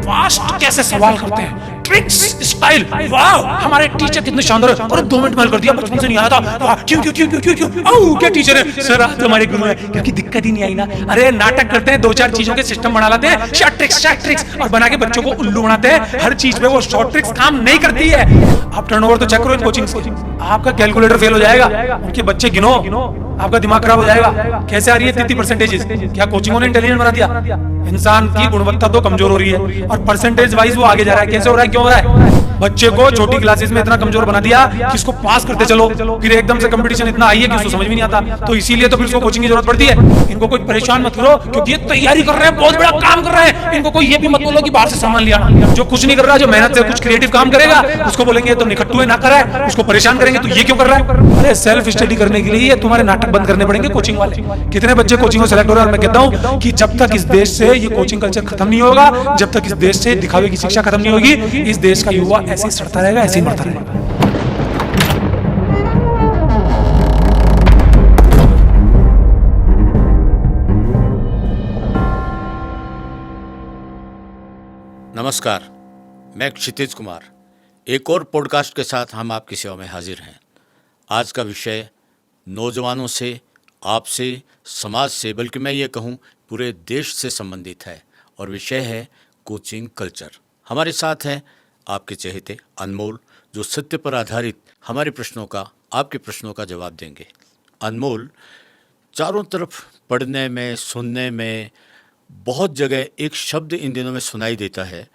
Fast कैसे सवाल करते हैं, ट्रिक्स, स्टाइल, वाह हमारे टीचर कितने शानदार है, और 2 मिनट में हल कर दिया, बचपन से नहीं आया था, वाह क्यों क्यों क्यों क्यों क्यों क्यों ओह क्या टीचर है सर, आज हमारे गुरु है, क्योंकि दिक्कत ही नहीं आई ना। अरे नाटक करते हैं, 2-4 चीजों के सिस्टम बना लाते हैं, शॉर्ट ट्रिक्स और बना के बच्चों को उल्लू बनाते हैं। हर चीज में वो शॉर्ट ट्रिक्स काम नहीं करती है। आप टर्नओवर तो चेक करो इन कोचिंग से, आपका कैलकुलेटर फेल हो जाएगा, उनके बच्चे गिनो, आपका दिमाग खराब हो जाएगा। कैसे आ रही है इतनी परसेंटेजेस? क्या कोचिंगों ने इंटेलिजेंट बना दिया? इंसान की गुणवत्ता तो कमजोर हो रही है और परसेंटेज वाइज वो आगे जा रहा है। कैसे हो रहा है, क्यों हो रहा है? बच्चे को छोटी क्लासेस में इतना कमजोर बना दिया कि इसको पास करते चलो, फिर एकदम से कंपटीशन इतना आई है कि उसको समझ में नहीं आता, तो इसीलिए तो फिर उसको कोचिंग की जरूरत पड़ती है। इनको कोई परेशान मत करो, क्योंकि ये तैयारी कर रहे हैं, बहुत बड़ा काम कर रहे हैं। इनको कोई ये भी मत बोलो कि बाहर से सामान लिया। जो कुछ नहीं कर रहा, जो मेहनत से कुछ क्रिएटिव काम करेगा, उसको बोलेंगे तो निखट्टू है, ना करा है, उसको परेशान करेंगे तो ये क्यों कर रहा है। अरे सेल्फ स्टडी करने के लिए तुम्हारे नाटक बंद करने पड़ेंगे कोचिंग वाले। कितने बच्चे कोचिंग में सेलेक्ट हो रहे हैं, मैं कहता हूं कि जब तक इस देश से ये कोचिंग कल्चर खत्म नहीं होगा, जब तक इस देश से दिखावे की शिक्षा खत्म नहीं होगी, इस देश का युवा ऐसे ही सड़ता रहेगा, ऐसे ही मरता रहेगा। नमस्कार, मैं क्षितिज कुमार एक और पॉडकास्ट के साथ हम आपकी सेवा में हाजिर हैं। आज का विषय नौजवानों से, आपसे, समाज से, बल्कि मैं ये कहूँ पूरे देश से संबंधित है और विषय है कोचिंग कल्चर। हमारे साथ हैं आपके चहेते अनमोल, जो सत्य पर आधारित हमारे प्रश्नों का, आपके प्रश्नों का जवाब देंगे। अनमोल, चारों तरफ पढ़ने में, सुनने में, बहुत जगह एक शब्द इन दिनों में सुनाई देता है,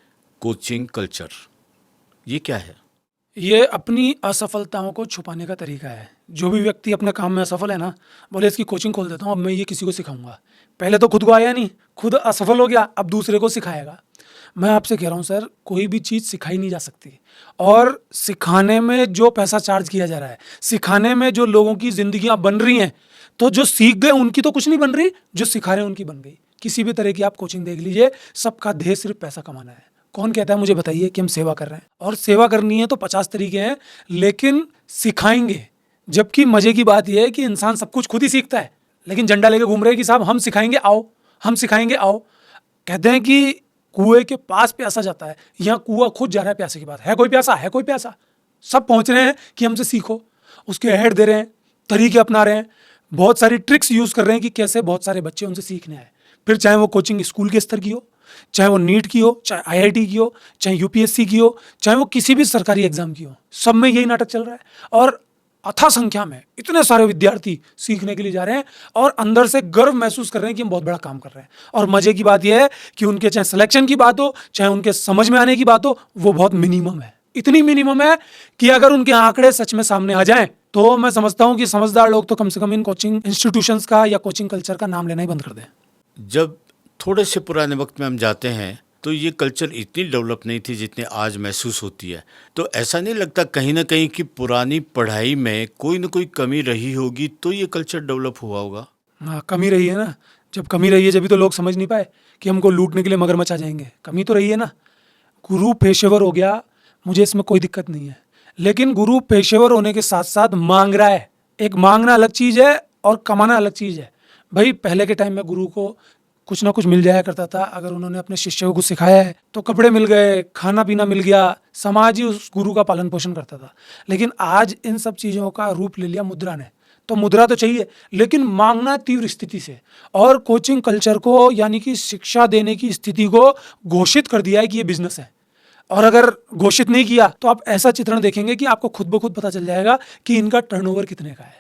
कोचिंग कल्चर। ये क्या है? ये अपनी असफलताओं को छुपाने का तरीका है। जो भी व्यक्ति अपने काम में असफल है ना, बोले इसकी कोचिंग खोल देता हूँ, अब मैं ये किसी को सिखाऊंगा। पहले तो खुद को आया नहीं, खुद असफल हो गया, अब दूसरे को सिखाएगा। मैं आपसे कह रहा हूँ सर, कोई भी चीज़ सिखाई नहीं जा सकती, और सिखाने में जो पैसा चार्ज किया जा रहा है, सिखाने में जो लोगों की जिंदगियाँ बन रही हैं, तो जो सीख गए उनकी तो कुछ नहीं बन रही, जो सिखा रहे हैं उनकी बन गई। किसी भी तरह की आप कोचिंग देख लीजिए, सबका ध्येय सिर्फ पैसा कमाना है। कौन कहता है मुझे बताइए कि हम सेवा कर रहे हैं? और सेवा करनी है तो 50 तरीके हैं, लेकिन सिखाएंगे। जबकि मजे की बात यह है कि इंसान सब कुछ खुद ही सीखता है, लेकिन झंडा लेके घूम रहे हैं कि साहब हम सिखाएंगे आओ, हम सिखाएंगे आओ। कहते हैं कि कुएं के पास प्यासा जाता है, यहाँ कुआं खुद जा रहा है प्यासे की बात है। कोई प्यासा है, कोई प्यासा? सब पहुंच रहे हैं कि हमसे सीखो, उसके ऐड दे रहे हैं, तरीके अपना रहे हैं, बहुत सारी ट्रिक्स यूज कर रहे हैं कि कैसे बहुत सारे बच्चे उनसे सीखने आए। फिर चाहे वो कोचिंग स्कूल के स्तर की हो, चाहे वो नीट की हो, चाहे आईआईटी की हो, चाहे यूपीएससी की हो, चाहे वो किसी भी सरकारी एग्जाम की हो, सब में यही नाटक चल रहा है। और अथाह संख्या में इतने सारे विद्यार्थी सीखने के लिए जा रहे हैं और अंदर से गर्व महसूस कर रहे हैं कि हम बहुत बड़ा काम कर रहे हैं। और मजे की बात यह है कि उनके चाहे सिलेक्शन की बात हो, चाहे उनके समझ में आने की बात हो, वो बहुत मिनिमम है। इतनी मिनिमम है कि अगर उनके आंकड़े सच में सामने आ जाएं, तो मैं समझता हूं कि समझदार लोग तो कम से कम इन कोचिंग इंस्टीट्यूशंस का या कोचिंग कल्चर का नाम लेना ही बंद कर दें। जब थोड़े से पुराने वक्त में हम जाते हैं तो ये कल्चर इतनी डेवलप नहीं थी जितनी आज महसूस होती है। तो ऐसा नहीं लगता कहीं ना कहीं कि पुरानी पढ़ाई में कोई ना कोई कमी रही होगी तो ये कल्चर डेवलप हुआ होगा? हाँ, कमी रही है ना। जब कमी रही है, जब भी तो लोग समझ नहीं पाए कि हमको लूटने के लिए मगरमच्छ आ जाएंगे। कमी तो रही है ना। गुरु पेशेवर हो गया, मुझे इसमें कोई दिक्कत नहीं है, लेकिन गुरु पेशेवर होने के साथ साथ मांग रहा है। एक मांगना अलग चीज़ है और कमाना अलग चीज़ है। भाई पहले के टाइम में गुरु को कुछ ना कुछ मिल जाया करता था। अगर उन्होंने अपने शिष्य को कुछ सिखाया है तो कपड़े मिल गए, खाना पीना मिल गया, समाज ही उस गुरु का पालन पोषण करता था। लेकिन आज इन सब चीज़ों का रूप ले लिया मुद्रा ने। तो मुद्रा तो चाहिए, लेकिन मांगना तीव्र स्थिति से। और कोचिंग कल्चर को, यानी कि शिक्षा देने की स्थिति को घोषित कर दिया है कि ये बिजनेस है। और अगर घोषित नहीं किया तो आप ऐसा चित्रण देखेंगे कि आपको खुद ब खुद पता चल जाएगा कि इनका टर्नओवर कितने का है,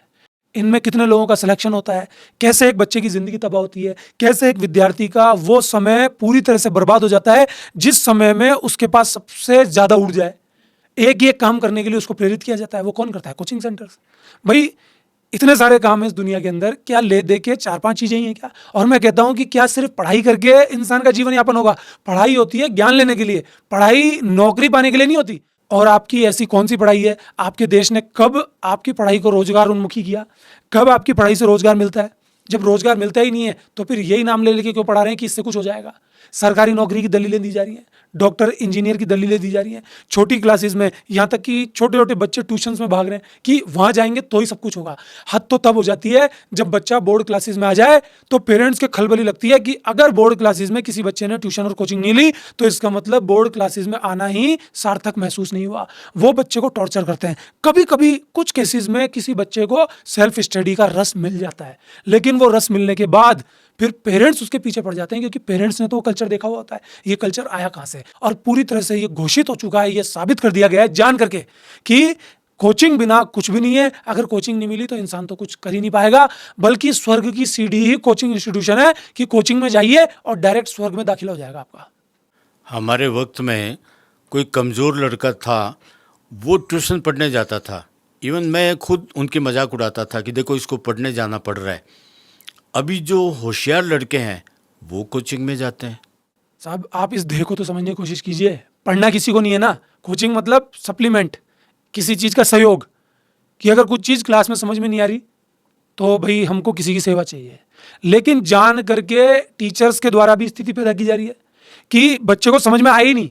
इनमें कितने लोगों का सिलेक्शन होता है, कैसे एक बच्चे की जिंदगी तबाह होती है, कैसे एक विद्यार्थी का वो समय पूरी तरह से बर्बाद हो जाता है जिस समय में उसके पास सबसे ज्यादा ऊर्जा है। एक ही एक काम करने के लिए उसको प्रेरित किया जाता है। वो कौन करता है? Coaching centres. भाई इतने सारे काम है इस दुनिया के अंदर, क्या ले दे के 4-5 चीजें ही हैं क्या? और मैं कहता हूं कि क्या सिर्फ पढ़ाई करके इंसान का जीवन यापन होगा? पढ़ाई होती है ज्ञान लेने के लिए, पढ़ाई नौकरी पाने के लिए नहीं होती। और आपकी ऐसी कौन सी पढ़ाई है? आपके देश ने कब आपकी पढ़ाई को रोजगार उन्मुखी किया? कब आपकी पढ़ाई से रोजगार मिलता है? जब रोजगार मिलता ही नहीं है तो फिर यही नाम ले लेके क्यों पढ़ा रहे हैं कि इससे कुछ हो जाएगा? सरकारी नौकरी की दलीलें दी जा रही हैं, डॉक्टर इंजीनियर की दलीलें दी जा रही हैं। छोटी क्लासेस में यहाँ तक कि छोटे छोटे बच्चे ट्यूशन्स में भाग रहे हैं कि वहाँ जाएंगे तो ही सब कुछ होगा। हद तो तब हो जाती है जब बच्चा बोर्ड क्लासेस में आ जाए तो पेरेंट्स के खलबली लगती है कि अगर बोर्ड क्लासेस में किसी बच्चे ने ट्यूशन और कोचिंग नहीं ली तो इसका मतलब बोर्ड क्लासेस में आना ही सार्थक महसूस नहीं हुआ। वो बच्चे को टॉर्चर करते हैं। कभी कभी कुछ केसेस में किसी बच्चे को सेल्फ स्टडी का रस मिल जाता है, लेकिन वो रस मिलने के बाद फिर पेरेंट्स उसके पीछे पड़ जाते हैं, क्योंकि पेरेंट्स ने तो वो कल्चर देखा हुआ होता है। ये कल्चर आया कहाँ से, और पूरी तरह से ये घोषित हो चुका है, ये साबित कर दिया गया है जान करके कि कोचिंग बिना कुछ भी नहीं है। अगर कोचिंग नहीं मिली तो इंसान तो कुछ कर ही नहीं पाएगा, बल्कि स्वर्ग की सीढ़ी ही कोचिंग इंस्टीट्यूशन है कि कोचिंग में जाइए और डायरेक्ट स्वर्ग में दाखिला हो जाएगा आपका। हमारे वक्त में कोई कमज़ोर लड़का था, वो ट्यूशन पढ़ने जाता था। इवन मैं खुद उनकी मजाक उड़ाता था कि देखो इसको पढ़ने जाना पड़ रहा है। अभी जो होशियार लड़के हैं वो कोचिंग में जाते हैं। साहब आप इस ध्येय को तो समझने की कोशिश कीजिए। पढ़ना किसी को नहीं है ना, कोचिंग मतलब सप्लीमेंट, किसी चीज़ का सहयोग, कि अगर कुछ चीज़ क्लास में समझ में नहीं आ रही तो भाई हमको किसी की सेवा चाहिए। लेकिन जान करके टीचर्स के द्वारा भी स्थिति पैदा की जा रही है कि बच्चे को समझ में आया ही नहीं,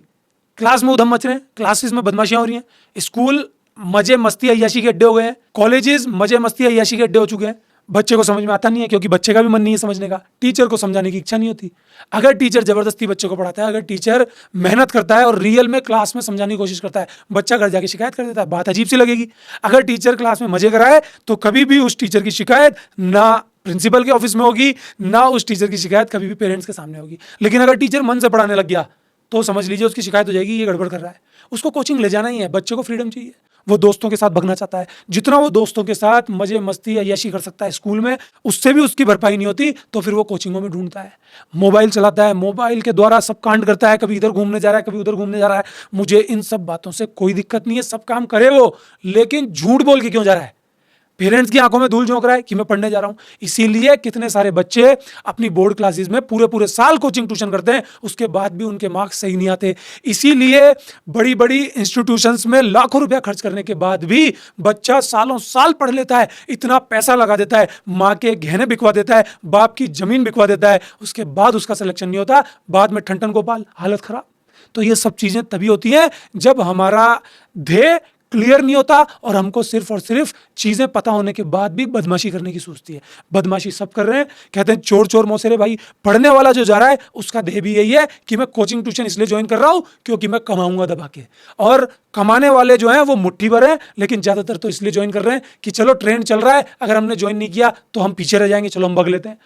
क्लास में उधम मच रहे हैं, क्लासेस में बदमाशियां हो रही हैं, स्कूल मजे मस्ती अय्याशी के अड्डे हो गए हैं, कॉलेजेस मजे मस्ती अय्याशी के अड्डे हो चुके हैं। बच्चे को समझ में आता नहीं है क्योंकि बच्चे का भी मन नहीं है समझने का, टीचर को समझाने की इच्छा नहीं होती। अगर टीचर जबरदस्ती बच्चे को पढ़ाता है, अगर टीचर मेहनत करता है और रियल में क्लास में समझाने की कोशिश करता है, बच्चा घर जाके शिकायत कर देता है, बात अजीब सी लगेगी। अगर टीचर क्लास में मजे कराए तो कभी भी उस टीचर की शिकायत ना प्रिंसिपल के ऑफिस में होगी, ना उस टीचर की शिकायत कभी भी पेरेंट्स के सामने होगी। लेकिन अगर टीचर मन से पढ़ाने लग गया तो समझ लीजिए उसकी शिकायत हो जाएगी, ये गड़बड़ कर रहा है। उसको कोचिंग ले जाना ही है, बच्चे को फ्रीडम चाहिए, वो दोस्तों के साथ भगना चाहता है। जितना वो दोस्तों के साथ मजे मस्ती अय्याशी कर सकता है स्कूल में, उससे भी उसकी भरपाई नहीं होती तो फिर वो कोचिंगों में ढूंढता है, मोबाइल चलाता है, मोबाइल के द्वारा सब कांड करता है, कभी इधर घूमने जा रहा है, कभी उधर घूमने जा रहा है। मुझे इन सब बातों से कोई दिक्कत नहीं है, सब काम करे वो, लेकिन झूठ बोल के क्यों जा रहा है? पेरेंट्स की आंखों में धूल झोंक रहा है कि मैं पढ़ने जा रहा हूं। इसीलिए कितने सारे बच्चे अपनी बोर्ड क्लासेस में पूरे पूरे साल कोचिंग ट्यूशन करते हैं, उसके बाद भी उनके मार्क्स सही नहीं आते। इसीलिए बड़ी बड़ी इंस्टीट्यूशंस में लाखों रुपया खर्च करने के बाद भी बच्चा सालों साल पढ़ लेता है, इतना पैसा लगा देता है, माँ के गहने बिकवा देता है, बाप की जमीन बिकवा देता है, उसके बाद उसका सिलेक्शन नहीं होता, बाद में ठन गोपाल, हालत खराब। तो ये सब चीजें तभी होती हैं जब हमारा ध्येय क्लियर नहीं होता और हमको सिर्फ और सिर्फ चीजें पता होने के बाद भी बदमाशी करने की सोचती है। बदमाशी सब कर रहे हैं, कहते हैं चोर चोर मौसेरे भाई। पढ़ने वाला जो जा रहा है उसका ध्येय भी यही है कि मैं कोचिंग ट्यूशन इसलिए ज्वाइन कर रहा हूं क्योंकि मैं कमाऊंगा दबा के। और कमाने वाले जो हैं वो मुट्ठी भर हैं, लेकिन ज्यादातर तो इसलिए ज्वाइन कर रहे हैं कि चलो ट्रेंड चल रहा है, अगर हमने ज्वाइन नहीं किया तो हम पीछे रह जाएंगे, चलो हम भग लेते हैं।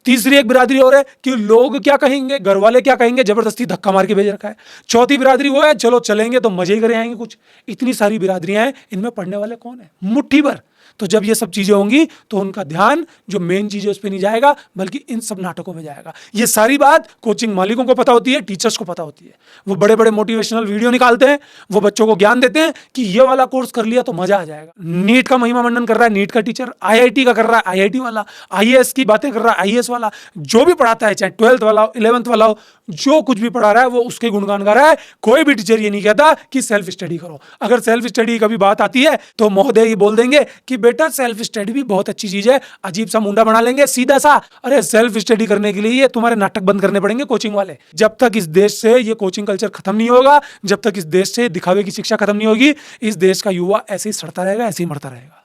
तीसरी एक बिरादरी और है कि लोग क्या कहेंगे, घर वाले क्या कहेंगे, जबरदस्ती धक्का मार के भेज रखा है। चौथी बिरादरी वो है चलो चलेंगे तो मजे ही करे आएंगे कुछ। इतनी सारी बिरादरियां हैं, इनमें पढ़ने वाले कौन है? मुट्ठी भर। तो जब ये सब चीजें होंगी तो उनका ध्यान जो मेन चीज है उस पर नहीं जाएगा, बल्कि इन सब नाटकों में जाएगा। ये सारी बात कोचिंग मालिकों को पता होती है, टीचर्स को पता होती है। वो बड़े बड़े मोटिवेशनल वीडियो निकालते हैं, वो बच्चों को ज्ञान देते हैं कि ये वाला कोर्स कर लिया तो मजा आ जाएगा। नीट का महिमा मंडन कर रहा है नीट का टीचर, IIT का कर रहा है IIT वाला, IAS की बातें कर रहा है IAS वाला। जो भी पढ़ाता है, चाहे 12th वाला हो, 11th वाला हो, जो कुछ भी पढ़ा रहा है वो उसके गुणगान गा रहा है। कोई भी टीचर ये नहीं कहता कि सेल्फ स्टडी करो। अगर सेल्फ स्टडी की कभी बात आती है तो महोदय ये बोल देंगे कि बेटा सेल्फ स्टडी भी बहुत अच्छी चीज है। अजीब सा मुंडा बना लेंगे सीधा सा, अरे सेल्फ स्टडी करने के लिए ये तुम्हारे नाटक बंद करने पड़ेंगे कोचिंग वाले। जब तक इस देश से ये कोचिंग कल्चर खत्म नहीं होगा, जब तक इस देश से दिखावे की शिक्षा खत्म नहीं होगी, इस देश का युवा ऐसे ही सड़ता रहेगा, ऐसे ही मरता रहेगा।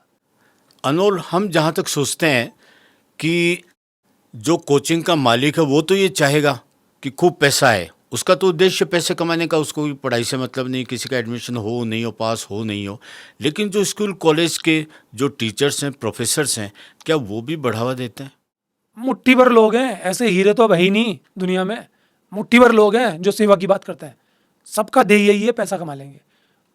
अनमोल, हम जहाँ तक सोचते हैं कि जो कोचिंग का मालिक है वो तो ये चाहेगा कि खूब पैसा है, उसका तो उद्देश्य पैसे कमाने का, उसको पढ़ाई से मतलब नहीं, किसी का एडमिशन हो नहीं हो, पास हो नहीं हो। लेकिन जो स्कूल कॉलेज के जो टीचर्स हैं, प्रोफेसर्स हैं, क्या वो भी बढ़ावा देते हैं? मुट्ठी भर लोग हैं, ऐसे हीरे तो भाई नहीं दुनिया में। मुट्ठी भर लोग हैं जो सेवा की बात करते हैं। सबका ध्येय यही है, पैसा कमा लेंगे,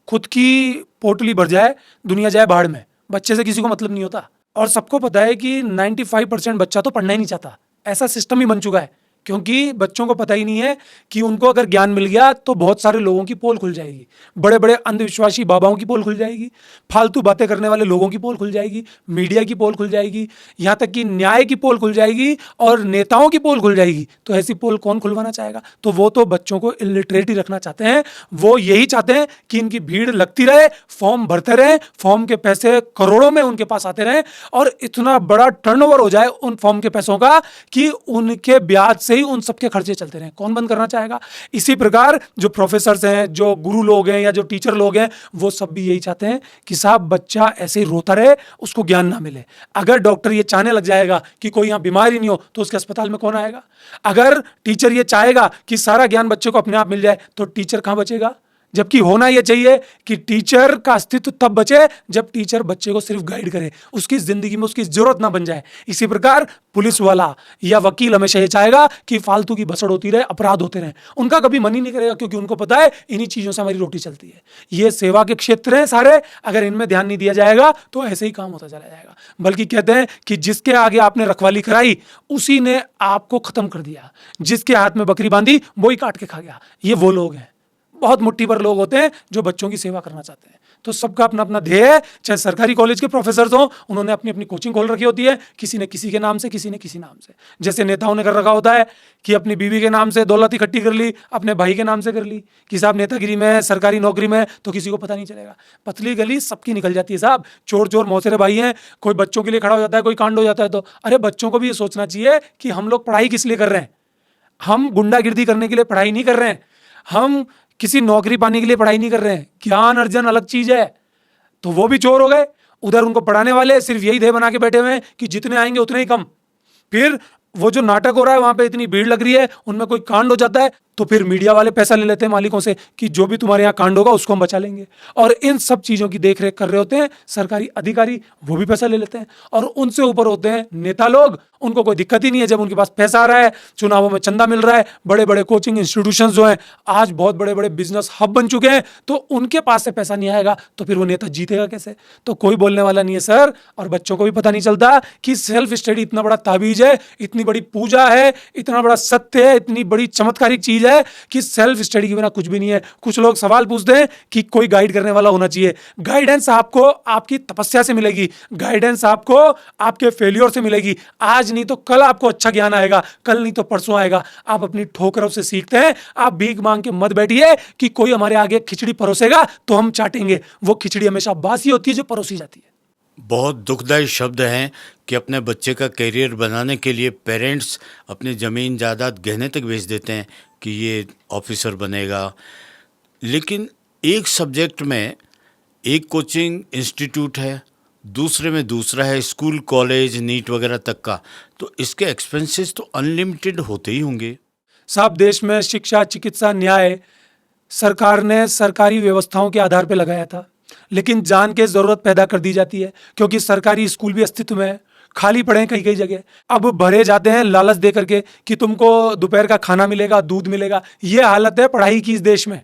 खुद की पोटली भर जाए, दुनिया जाए बाढ़ में। बच्चे से किसी को मतलब नहीं होता। और सबको पता है कि 95% बच्चा तो पढ़ना ही नहीं चाहता। ऐसा सिस्टम ही बन चुका है, क्योंकि बच्चों को पता ही नहीं है कि उनको अगर ज्ञान मिल गया तो बहुत सारे लोगों की पोल खुल जाएगी, बड़े बड़े अंधविश्वासी बाबाओं की पोल खुल जाएगी, फालतू बातें करने वाले लोगों की पोल खुल जाएगी, मीडिया की पोल खुल जाएगी, यहाँ तक कि न्याय की पोल खुल जाएगी और नेताओं की पोल खुल जाएगी। तो ऐसी पोल कौन खुलवाना चाहेगा? तो वो तो बच्चों को इलिटरेट ही रखना चाहते हैं। वो यही चाहते हैं कि इनकी भीड़ लगती रहे, फॉर्म भरते रहे, फॉर्म के पैसे करोड़ों में उनके पास आते रहे और इतना बड़ा टर्नओवर हो जाए उन फॉर्म के पैसों का कि उनके ब्याज से ही उन सबके खर्चे चलते रहें, कौन बंद करना चाहेगा? इसी प्रकार जो प्रोफेसर्स हैं, जो गुरु लोग हैं या जो टीचर लोग हैं, वो सब भी यही चाहते हैं कि साहब बच्चा ऐसे ही रोता रहे, उसको ज्ञान ना मिले। अगर डॉक्टर ये चाहने लग जाएगा कि कोई यहाँ बीमार ही नहीं हो तो उसके अस्पताल में कौन आएगा? अगर टीचर ये चाहेगा कि सारा ज्ञान बच्चे को अपने आप मिल जाए तो टीचर कहाँ बचेगा? जबकि होना यह चाहिए कि टीचर का अस्तित्व तब बचे जब टीचर बच्चे को सिर्फ गाइड करे, उसकी जिंदगी में उसकी जरूरत ना बन जाए। इसी प्रकार पुलिस वाला या वकील हमेशा ये चाहेगा कि फालतू की भसड़ होती रहे, अपराध होते रहे, उनका कभी मन ही नहीं करेगा, क्योंकि उनको पता है इन्हीं चीजों से हमारी रोटी चलती है। ये सेवा के क्षेत्र हैं सारे, अगर इनमें ध्यान नहीं दिया जाएगा तो ऐसे ही काम होता चला जाएगा। बल्कि कहते हैं कि जिसके आगे आपने रखवाली कराई उसी ने आपको खत्म कर दिया, जिसके हाथ में बकरी बांधी वो ही काट के खा गया। ये वो लोग हैं, बहुत मुट्ठी भर लोग होते हैं जो बच्चों की सेवा करना चाहते हैं। तो सबका अपना अपना ध्येय है। चाहे सरकारी कॉलेज के प्रोफेसर हों, उन्होंने अपनी अपनी कोचिंग खोल रखी होती है, किसी ने किसी के नाम से, किसी ने किसी नाम से। जैसे नेताओं ने कर रखा होता है कि अपनी बीवी के नाम से दौलत इकट्ठी कर ली, अपने भाई के नाम से कर ली कि साहब नेतागिरी में है, सरकारी नौकरी में है, तो किसी को पता नहीं चलेगा। पतली गली सबकी निकल जाती है साहब। चोर चोर मौसेरे भाई हैं, कोई बच्चों के लिए खड़ा हो जाता है, कोई कांड हो जाता है तो अरे बच्चों को भी ये सोचना चाहिए कि हम लोग पढ़ाई किस लिए कर रहे हैं। हम गुंडागिर्दी करने के लिए पढ़ाई नहीं कर रहे हैं, हम किसी नौकरी पाने के लिए पढ़ाई नहीं कर रहे हैं। ज्ञान अर्जन अलग चीज है। तो वो भी चोर हो गए, उधर उनको पढ़ाने वाले सिर्फ यही ध्येय बना के बैठे हुए हैं कि जितने आएंगे उतने ही कम। फिर वो जो नाटक हो रहा है वहां पे इतनी भीड़ लग रही है, उनमें कोई कांड हो जाता है तो फिर मीडिया वाले पैसा ले लेते हैं मालिकों से कि जो भी तुम्हारे यहाँ कांड होगा उसको हम बचा लेंगे। और इन सब चीजों की देखरेख कर रहे होते हैं सरकारी अधिकारी, वो भी पैसा ले लेते हैं। और उनसे ऊपर होते हैं नेता लोग, उनको कोई दिक्कत ही नहीं है जब उनके पास पैसा आ रहा है, चुनावों में चंदा मिल रहा है, बड़े बड़े कोचिंग इंस्टीट्यूशंस जो हैं आज बहुत बड़े बड़े बिजनेस हब बन चुके हैं, तो उनके पास से पैसा नहीं आएगा तो फिर वो नेता जीतेगा कैसे? तो कोई बोलने वाला नहीं है सर। और बच्चों को भी पता नहीं चलता कि सेल्फ स्टडी इतना बड़ा ताबीज है, इतनी बड़ी पूजा है, इतना बड़ा सत्य है, इतनी बड़ी चमत्कारिक चीज है कि सेल्फ स्टडी के बिना कुछ भी नहीं है। कुछ लोग सवाल पूछते हैं कि कोई गाइड करने वाला होना चाहिए। गाइडेंस आपको आपकी तपस्या से मिलेगी, गाइडेंस आपको आपके फेलियर से मिलेगी। आज नहीं तो कल आपको अच्छा ज्ञान आएगा, कल नहीं तो परसों आएगा। आप अपनी ठोकरों से सीखते हैं। आप भीख मांग के मत बैठिए कि कोई हमारे आगे खिचड़ी परोसेगा तो हम चाटेंगे। वो खिचड़ी हमेशा बासी होती है जो परोसी जाती है। बहुत दुखदायी शब्द हैं कि अपने बच्चे का करियर बनाने के लिए पेरेंट्स अपनी ज़मीन जायदाद गहने तक बेच देते हैं कि ये ऑफिसर बनेगा। लेकिन एक सब्जेक्ट में एक कोचिंग इंस्टीट्यूट है, दूसरे में दूसरा है, स्कूल कॉलेज नीट वगैरह तक का, तो इसके एक्सपेंसेस तो अनलिमिटेड होते ही होंगे। साहब देश में शिक्षा, चिकित्सा, न्याय सरकार ने सरकारी व्यवस्थाओं के आधार पर लगाया था, लेकिन जान के जरूरत पैदा कर दी जाती है क्योंकि सरकारी स्कूल भी अस्तित्व में है, खाली पड़े हैं कई कई जगह। अब भरे जाते हैं लालच दे करके कि तुमको दोपहर का खाना मिलेगा, दूध मिलेगा। ये हालत है पढ़ाई की इस देश में।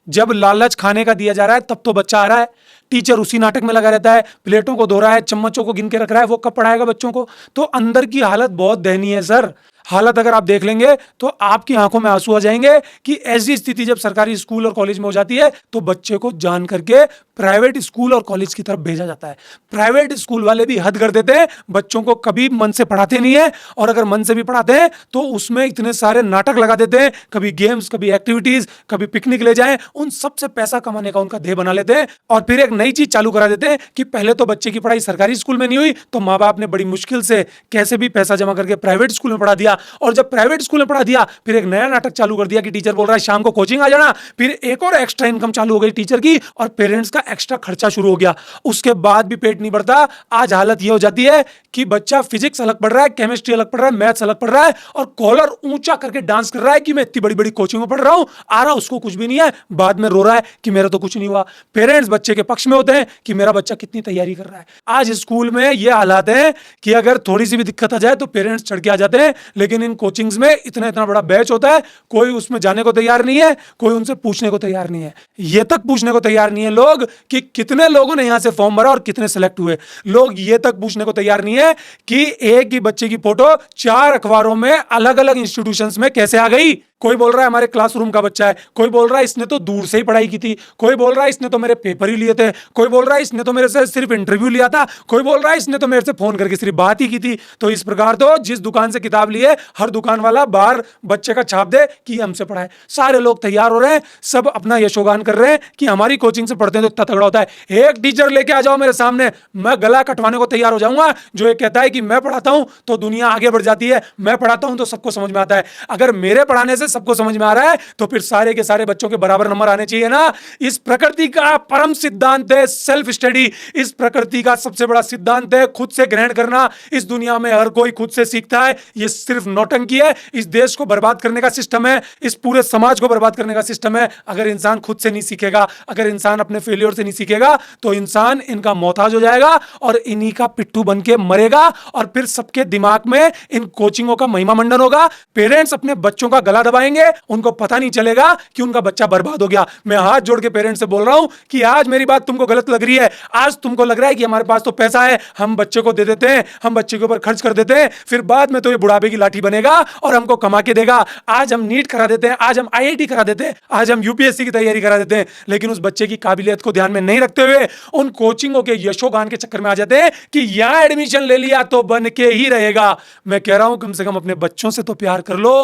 जब लालच खाने का दिया जा रहा है तब तो बच्चा आ रहा है। टीचर उसी नाटक में लगा रहता है, प्लेटों को धो रहा है, चम्मचों को गिन के रख रहा है, वो कब पढ़ाएगा बच्चों को? तो अंदर की हालत बहुत दयनीय है सर। हालत अगर आप देख लेंगे तो आपकी आंखों में आंसू आ जाएंगे कि ऐसी स्थिति जब सरकारी स्कूल और कॉलेज में हो जाती है तो बच्चे को जान करके प्राइवेट स्कूल और कॉलेज की तरफ भेजा जाता है। प्राइवेट स्कूल वाले भी हद कर देते हैं, बच्चों को कभी मन से पढ़ाते नहीं है, और अगर मन से भी पढ़ाते हैं तो उसमें इतने सारे नाटक लगा देते हैं, कभी गेम्स, कभी एक्टिविटीज, कभी पिकनिक ले जाएं, उन सबसे पैसा कमाने का उनका ध्येय बना लेते हैं। और फिर एक नई चीज चालू करा देते हैं कि पहले तो बच्चे की पढ़ाई सरकारी स्कूल में नहीं हुई तो माँ बाप ने बड़ी मुश्किल से कैसे भी पैसा जमा करके प्राइवेट स्कूल में पढ़ा दिया, और जब प्राइवेट स्कूल में पढ़ा दिया फिर एक नया नाटक चालू कर दिया कि टीचर बोल रहा है शाम को कोचिंग आ जाना। फिर एक और एक्स्ट्रा इनकम चालू हो गई टीचर की, और पेरेंट्स का एक्स्ट्रा खर्चा शुरू हो गया। उसके बाद भी पेट नहीं भरता। आज हालत यह हो जाती है कि बच्चा फिजिक्स अलग पढ़ रहा है, केमिस्ट्री अलग पढ़ रहा है, मैथ्स अलग पढ़ रहा है, और कॉलर ऊंचा करके डांस कर रहा है कि मैं इतनी बड़ी बड़ी कोचिंग में पढ़ रहा हूं, आ रहा उसको कुछ भी नहीं है, बाद में रो रहा है कि मेरा तो कुछ नहीं हुआ। पेरेंट्स बच्चे के पक्ष में होते हैं कि मेरा बच्चा कितनी तैयारी कर रहा है। आज स्कूल में यह हालात है कि अगर थोड़ी सी भी दिक्कत आ जाए तो पेरेंट्स चढ़ के आ जाते हैं, लेकिन इन कोचिंग्स में इतना इतना बड़ा बैच होता है, कोई उसमें जाने को तैयार नहीं है, कोई उनसे पूछने को तैयार नहीं है। ये तक पूछने को तैयार नहीं है लोग कि कितने लोगों ने यहां से फॉर्म भरा और कितने सेलेक्ट हुए। लोग ये तक पूछने को तैयार नहीं है कि एक ही बच्चे की फोटो 4 अखबारों में अलग अलग इंस्टीट्यूशंस में कैसे आ गई। कोई बोल रहा है हमारे क्लासरूम का बच्चा है, कोई बोल रहा है इसने तो दूर से ही पढ़ाई की थी, कोई बोल रहा है इसने तो मेरे पेपर ही लिए थे, कोई बोल रहा है इसने तो मेरे से सिर्फ इंटरव्यू लिया था, कोई बोल रहा है इसने तो मेरे से फोन करके सिर्फ बात ही की थी। तो इस प्रकार तो जिस दुकान से किताब ली है हर दुकान वाला बाहर बच्चे का छाप दे कि ये हमसे पढ़ा है। सारे लोग तैयार हो रहे हैं, सब अपना यशोगान कर रहे हैं कि हमारी कोचिंग से पढ़ते हैं तो इतना तगड़ा होता है। एक टीचर लेके आ जाओ मेरे सामने, मैं गला कटवाने को तैयार हो जाऊंगा, जो ये कहता है कि मैं पढ़ाता हूं तो दुनिया आगे बढ़ जाती है, मैं पढ़ाता हूं तो सबको समझ में आता है। अगर मेरे पढ़ाने से सबको समझ में आ रहा है तो फिर सारे के सारे बच्चों के बराबर नंबर आने चाहिए ना। इस प्रकृति का परम सिद्धांत है सेल्फ स्टडी। इस प्रकृति का सबसे बड़ा सिद्धांत है खुद से ग्रहण करना। इस दुनिया में हर कोई खुद से सीखता है, ये सिर्फ नौटंकी है। इस देश को बर्बाद करने का सिस्टम है, इस पूरे समाज को बर्बाद करने का सिस्टम है। अगर इंसान खुद से नहीं सीखेगा, अगर इंसान अपने फेलियर से नहीं सीखेगा तो इंसान इनका मोहताज हो जाएगा और इन्हीं का पिट्ठू बन के मरेगा। और फिर सबके दिमाग में इन कोचिंगों का महिमा मंडन होगा। पेरेंट्स अपने बच्चों का गला दबाएंगे, उनको पता नहीं चलेगा कि उनका बच्चा बर्बाद हो गया। मैं हाथ जोड़ के पेरेंट्स से बोल रहा हूं कि आज मेरी बात तुमको गलत लग रही है, आज तुमको लग रहा है कि हमारे पास तो पैसा है, हम बच्चे को दे देते हैं, हम बच्चे के ऊपर खर्च कर देते हैं, फिर बाद में तो ये बुढ़ापे की लाठी बनेगा और हमको कमा के देगा। आज हम नीट करा देते हैं, आज हम आईआईटी करा देते हैं, आज हम यूपीएससी की तैयारी करा देते हैं, लेकिन उस बच्चे की काबिलियत को ध्यान में नहीं रखते हुए उन कोचिंगों के यशोगान के चक्कर में आ जाते हैं कि यहां एडमिशन ले लिया तो बन के ही रहेगा। मैं कह रहा हूं कम से कम अपने बच्चों से तो प्यार कर लो।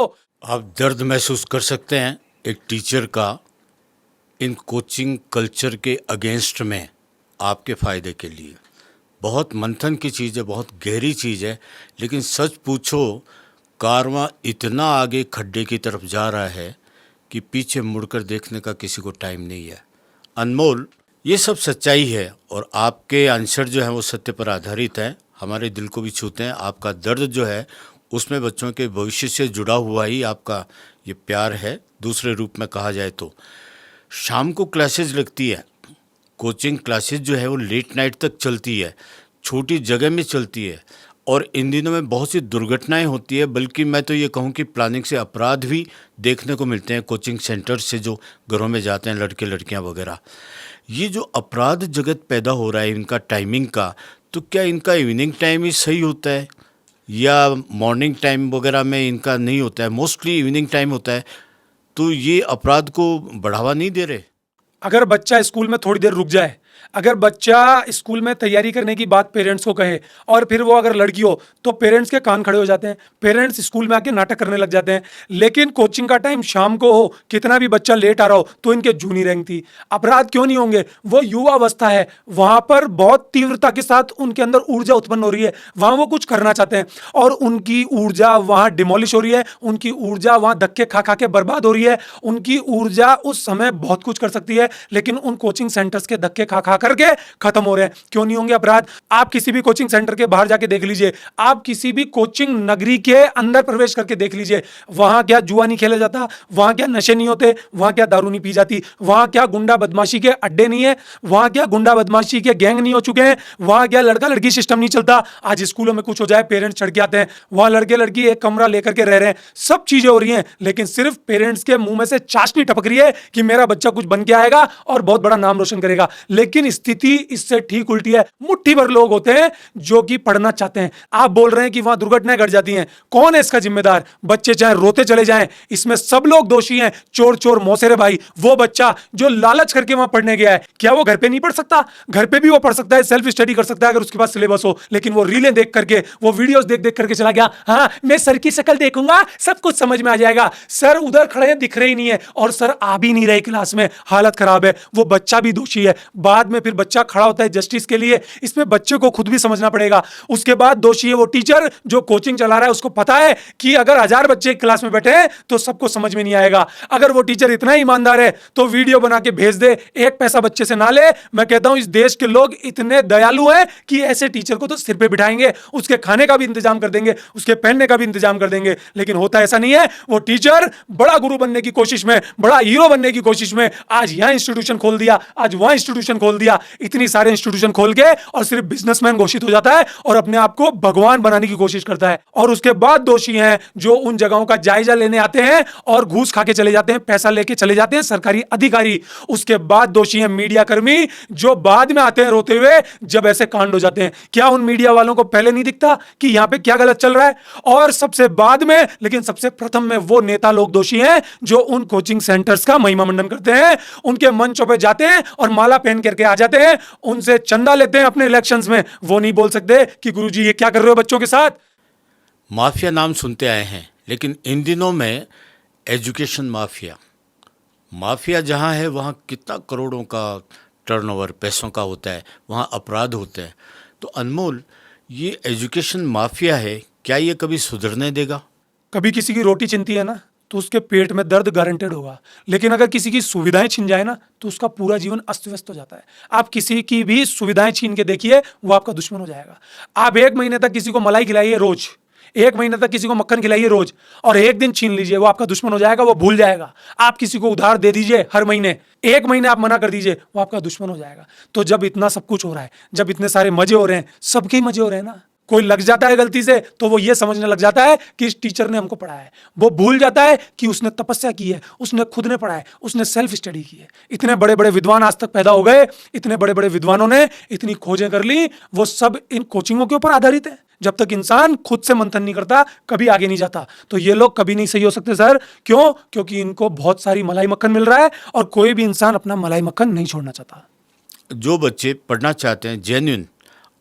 आप दर्द महसूस कर सकते हैं एक टीचर का इन कोचिंग कल्चर के अगेंस्ट में आपके फ़ायदे के लिए। बहुत मंथन की चीज़ है, बहुत गहरी चीज़ है, लेकिन सच पूछो कारवां इतना आगे खड्डे की तरफ जा रहा है कि पीछे मुड़कर देखने का किसी को टाइम नहीं है। अनमोल, ये सब सच्चाई है और आपके आंसर जो है वो सत्य पर आधारित है, हमारे दिल को भी छूते हैं। आपका दर्द जो है उसमें बच्चों के भविष्य से जुड़ा हुआ ही आपका ये प्यार है। दूसरे रूप में कहा जाए तो शाम को क्लासेज लगती है, कोचिंग क्लासेज जो है वो लेट नाइट तक चलती है, छोटी जगह में चलती है और इन दिनों में बहुत सी दुर्घटनाएं होती है। बल्कि मैं तो ये कहूँ कि प्लानिंग से अपराध भी देखने को मिलते हैं कोचिंग सेंटर से जो घरों में जाते हैं लड़के लड़कियां वगैरह। ये जो अपराध जगत पैदा हो रहा है इनका टाइमिंग का, तो क्या इनका इवनिंग टाइम ही सही होता है या मॉर्निंग टाइम वगैरह में इनका नहीं होता है? मोस्टली इवनिंग टाइम होता है, तो ये अपराध को बढ़ावा नहीं दे रहे? अगर बच्चा स्कूल में थोड़ी देर रुक जाए, अगर बच्चा स्कूल में तैयारी करने की बात पेरेंट्स को कहे और फिर वो अगर लड़की हो तो पेरेंट्स के कान खड़े हो जाते हैं, पेरेंट्स स्कूल में आके नाटक करने लग जाते हैं। लेकिन कोचिंग का टाइम शाम को हो, कितना भी बच्चा लेट आ रहा हो तो इनके जूनी रेंगती। अपराध क्यों नहीं होंगे? वो युवा अवस्था है, वहां पर बहुत तीव्रता के साथ उनके अंदर ऊर्जा उत्पन्न हो रही है, वहां वो कुछ करना चाहते हैं और उनकी ऊर्जा वहां डिमोलिश हो रही है, उनकी ऊर्जा वहां धक्के खा खा के बर्बाद हो रही है। उनकी ऊर्जा उस समय बहुत कुछ कर सकती है, लेकिन उन कोचिंग सेंटर्स के धक्के खा खा करके खत्म हो रहे हैं। क्यों नहीं होंगे अपराध? आप किसी भी कोचिंग सेंटर के बाहर जाके देख लीजिए, आप किसी भी कोचिंग नगरी के अंदर प्रवेश करके देख लीजिए, वहां क्या जुआ नहीं खेला जाता, वहां क्या नशे नहीं होते, वहां क्या दारू नहीं पी जाती, वहां क्या गुंडा बदमाशी के अड्डे नहीं है, वहां क्या गुंडा बदमाशी के गैंग नहीं हो चुके हैं, वहां क्या लड़का लड़की सिस्टम नहीं चलता। आज स्कूलों में कुछ हो जाए पेरेंट्स चढ़ के आते हैं, वहां लड़के लड़की एक कमरा लेकर के रह रहे हैं, सब चीजें हो रही हैं, लेकिन सिर्फ पेरेंट्स के मुंह में से चाशनी टपक रही है कि मेरा बच्चा कुछ बन के आएगा और बहुत बड़ा नाम रोशन करेगा। लेकिन स्थिति इससे ठीक उल्टी है। मुट्ठी भर लोग होते हैं जो कि पढ़ना चाहते हैं। आप बोल रहे हैं कि वहां दुर्घटनाएं घट जाती हैं, कौन है इसका जिम्मेदार? बच्चे चाहे रोते चले जाएं, इसमें सब लोग दोषी हैं। चोर चोर मौसेरे भाई, वो बच्चा जो लालच करके वहां पढ़ने गया है, क्या वो घर पे नहीं पढ़ सकता? घर पे भी वो पढ़ सकता है, सेल्फ स्टडी कर सकता है अगर उसके पास सिलेबस हो। लेकिन वो रीलें देख करके, वो वीडियोस देख देख करके चला गया, हाँ मैं सर की शक्ल देखूंगा सब कुछ समझ में आ जाएगा। सर उधर खड़े हैं, दिख रहे ही नहीं है और सर आ भी नहीं रहे क्लास में, हालत खराब है। वो बच्चा भी दोषी है। बाद में फिर बच्चा खड़ा होता है जस्टिस के लिए, इसमें बच्चे को खुद भी समझना पड़ेगा। उसके बाद दोषी है वो टीचर जो कोचिंग चला रहा है, उसको पता है कि अगर 1000 बच्चे क्लास में बैठे हैं तो सबको समझ में नहीं आएगा। अगर वो टीचर इतना ईमानदार है तो वीडियो बना के भेज दे, एक पैसा बच्चे से ना ले। मैं कहता हूं इस देश के लोग इतने दयालु हैं कि ऐसे टीचर को तो सिर पे बिठाएंगे, उसके खाने का भी इंतजाम कर देंगे, उसके पहनने का भी इंतजाम कर देंगे। लेकिन होता ऐसा नहीं है। वो टीचर बड़ा गुरु बनने की कोशिश में, बड़ा हीरो बनने की कोशिश में आज यहां इंस्टीट्यूशन खोल दिया, आज वहां इंस्टीट्यूशन खोल दिया, इतनी सारे इंस्टीट्यूशन खोल के और सिर्फ बिजनेसमैन घोषित हो जाता है और अपने आप को भगवान बनाने की कोशिश करता है। और उसके बाद दोषी हैं जो उन जगहों का जायजा लेने आते हैं और घूस खा के चले जाते हैं, पैसा लेके चले जाते हैं सरकारी अधिकारी। उसके बाद दोषी हैं मीडिया कर्मी जो बाद में आते हैं रोते हुए जब ऐसे कांड हो जाते हैं। क्या उन मीडिया वालों को पहले नहीं दिखता कि यहां पे क्या गलत चल रहा है? और सबसे बाद में, लेकिन सबसे प्रथम में वो नेता लोग दोषी हैं जो उन कोचिंग सेंटर्स का महिमा मंडन करते हैं, उनके मंचों पे जाते हैं और माला पहन करके आ जाते हैं, उनसे चंदा लेते हैं अपने इलेक्शंस में। वो नहीं बोल सकते कि गुरुजी ये क्या कर रहे हो बच्चों के साथ। माफिया नाम सुनते आए हैं, लेकिन इन दिनों में एजुकेशन माफिया माफिया जहाँ है वहाँ कितना करोड़ों का टर्नओवर पैसों का होता है, वहाँ अपराध होते हैं। तो अनमोल, ये एजुकेशन माफिया है, क्या ये कभी सुधरने देगा? कभी किसी की रोटी छिनती है ना, तो उसके पेट में दर्द गारंटेड होगा। लेकिन अगर किसी की सुविधाएं छिन जाए ना, तो उसका पूरा जीवन अस्त व्यस्त हो जाता है। आप किसी की भी सुविधाएं छीन के देखिए, वो आपका दुश्मन हो जाएगा। आप 1 महीने तक किसी को मलाई खिलाइए रोज, 1 महीने तक किसी को मक्खन खिलाइए रोज, और एक दिन छीन लीजिए, वो आपका दुश्मन हो जाएगा, वो भूल जाएगा। आप किसी को उधार दे दीजिए हर महीने, 1 महीने आप मना कर दीजिए, वो आपका दुश्मन हो जाएगा। तो जब इतना सब कुछ हो रहा है, जब इतने सारे मजे हो रहे हैं, सबके ही मजे हो रहे हैं ना। कोई लग जाता है गलती से, तो वो ये समझने लग जाता है कि इस टीचर ने हमको पढ़ाया है। वो भूल जाता है कि उसने तपस्या की है, उसने खुद ने पढ़ा है, उसने सेल्फ स्टडी की है। इतने बड़े बड़े विद्वान आज तक पैदा हो गए, इतने बड़े बड़े विद्वानों ने इतनी खोजें कर ली, वो सब इन कोचिंगों के ऊपर आधारित है। जब तक इंसान खुद से मंथन नहीं करता, कभी आगे नहीं जाता। तो ये लोग कभी नहीं सही हो सकते सर। क्यों? क्योंकि इनको बहुत सारी मलाई मक्खन मिल रहा है, और कोई भी इंसान अपना मलाई मक्खन नहीं छोड़ना चाहता। जो बच्चे पढ़ना चाहते हैं जेन्युइन,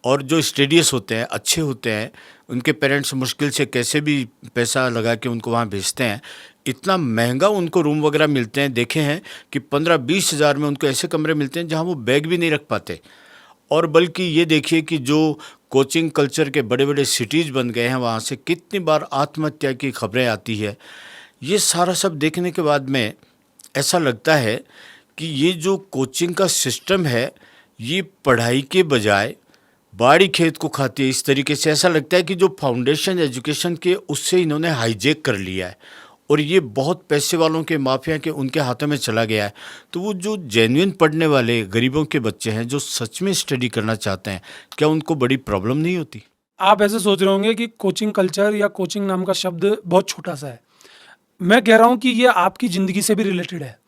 और जो स्टडीज होते हैं, अच्छे होते हैं, उनके पेरेंट्स मुश्किल से कैसे भी पैसा लगा के उनको वहाँ भेजते हैं। इतना महंगा उनको रूम वगैरह मिलते हैं, देखे हैं कि 15-20 हज़ार में उनको ऐसे कमरे मिलते हैं जहाँ वो बैग भी नहीं रख पाते। और बल्कि ये देखिए कि जो कोचिंग कल्चर के बड़े बड़े सिटीज़ बन गए हैं, वहाँ से कितनी बार आत्महत्या की खबरें आती है। ये सारा सब देखने के बाद में ऐसा लगता है कि ये जो कोचिंग का सिस्टम है, ये पढ़ाई के बजाय बाड़ी खेत को खाती है। इस तरीके से ऐसा लगता है कि जो फाउंडेशन एजुकेशन के, उससे इन्होंने हाईजैक कर लिया है, और ये बहुत पैसे वालों के, माफिया के, उनके हाथों में चला गया है। तो वो जो जेन्युइन पढ़ने वाले गरीबों के बच्चे हैं, जो सच में स्टडी करना चाहते हैं, क्या उनको बड़ी प्रॉब्लम नहीं होती? आप ऐसे सोच रहे होंगे कि कोचिंग कल्चर या कोचिंग नाम का शब्द बहुत छोटा सा है। मैं कह रहा हूं कि ये आपकी ज़िंदगी से भी रिलेटेड है।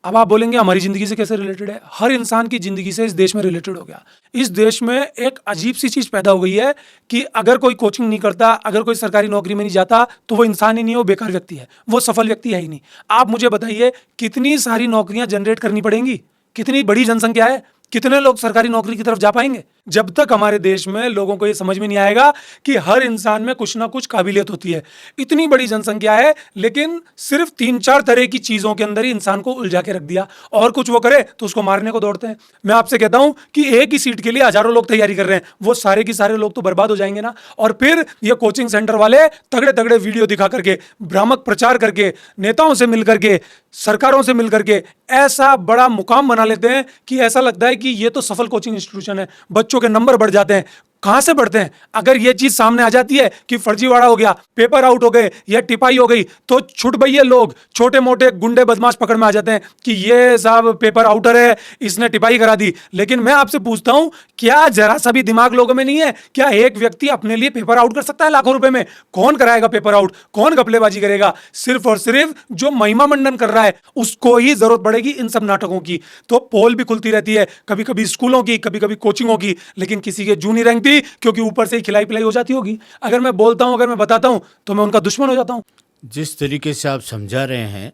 अब आप बोलेंगे हमारी ज़िंदगी से कैसे रिलेटेड है? हर इंसान की ज़िंदगी से इस देश में रिलेटेड हो गया। इस देश में एक अजीब सी चीज़ पैदा हो गई है कि अगर कोई कोचिंग नहीं करता, अगर कोई सरकारी नौकरी में नहीं जाता, तो वो इंसान ही नहीं है, वो बेकार व्यक्ति है, वो सफल व्यक्ति है ही नहीं। आप मुझे बताइए, कितनी सारी नौकरियां जनरेट करनी पड़ेंगी? कितनी बड़ी जनसंख्या है, कितने लोग सरकारी नौकरी की तरफ जा पाएंगे? जब तक हमारे देश में लोगों को ये समझ में नहीं आएगा कि हर इंसान में कुछ ना कुछ काबिलियत होती है। इतनी बड़ी जनसंख्या है, लेकिन सिर्फ 3-4 तरह की चीजों के अंदर ही इंसान को उलझा के रख दिया, और कुछ वो करे तो उसको मारने को दौड़ते हैं। मैं आपसे कहता हूं कि एक ही सीट के लिए हजारों लोग तैयारी कर रहे हैं, वो सारे के सारे लोग तो बर्बाद हो जाएंगे ना। और फिर ये कोचिंग सेंटर वाले तगड़े तगड़े वीडियो दिखा करके, भ्रामक प्रचार करके, नेताओं से मिल करके, सरकारों से मिल करके ऐसा बड़ा मुकाम बना लेते हैं कि ऐसा लगता है कि ये तो सफल कोचिंग इंस्टीट्यूशन है। बच्चों के नंबर बढ़ जाते हैं। कहां से बढ़ते हैं? अगर ये चीज सामने आ जाती है कि फर्जीवाड़ा हो गया, पेपर आउट हो गए या टिपाई हो गई, तो छुट भैया लोग, छोटे मोटे गुंडे बदमाश पकड़ में आ जाते हैं कि ये साहब पेपर आउटर है, इसने टिपाई करा दी। लेकिन मैं आपसे पूछता हूं, क्या जरा सा भी दिमाग लोगों में नहीं है? क्या एक व्यक्ति अपने लिए पेपर आउट कर सकता है लाखों रुपए में? कौन कराएगा पेपर आउट? कौन घपलेबाजी करेगा? सिर्फ और सिर्फ जो महिमा मंडन कर रहा है, उसको ही जरूरत पड़ेगी इन सब नाटकों की। तो पोल भी खुलती रहती है, कभी कभी स्कूलों की, कभी कभी कोचिंगों की, लेकिन किसी के जू नहीं रेंगती, क्योंकि ऊपर से ही खिलाई पिलाई हो जाती होगी। अगर मैं बोलता हूं, अगर मैं बताता हूं, तो मैं उनका दुश्मन हो जाता हूं। जिस तरीके से आप समझा रहे हैं,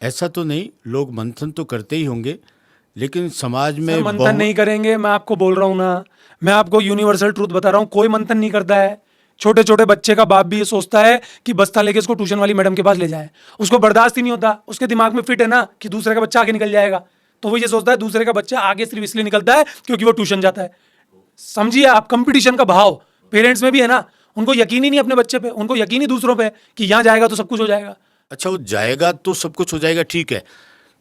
ऐसा तो नहीं, लोग मंथन तो करते ही होंगे, लेकिन समाज में सर, मंथन नहीं करेंगे, मैं आपको बोल रहा हूं ना, मैं आपको यूनिवर्सल ट्रूथ बता रहा हूं, कोई मंथन नहीं करता है। छोटे छोटे बच्चे का बाप भी ये सोचता है कि बस्ता लेके इसको ट्यूशन वाली मैडम के पास ले जाए। उसको बर्दाश्त ही नहीं होता, उसके दिमाग में फिट है ना कि दूसरे का बच्चा आगे निकल जाएगा, तो वो ये सोचता है दूसरे का बच्चा आगे सिर्फ इसलिए निकलता है क्योंकि वो ट्यूशन जाता है। समझिए आप, कंपटीशन का भाव पेरेंट्स में भी है ना। उनको यकीन ही नहीं अपने बच्चे पे, उनको यकीन ही दूसरों पे कि यहाँ जाएगा तो सब कुछ हो जाएगा। अच्छा, वो जाएगा तो सब कुछ हो जाएगा, ठीक है।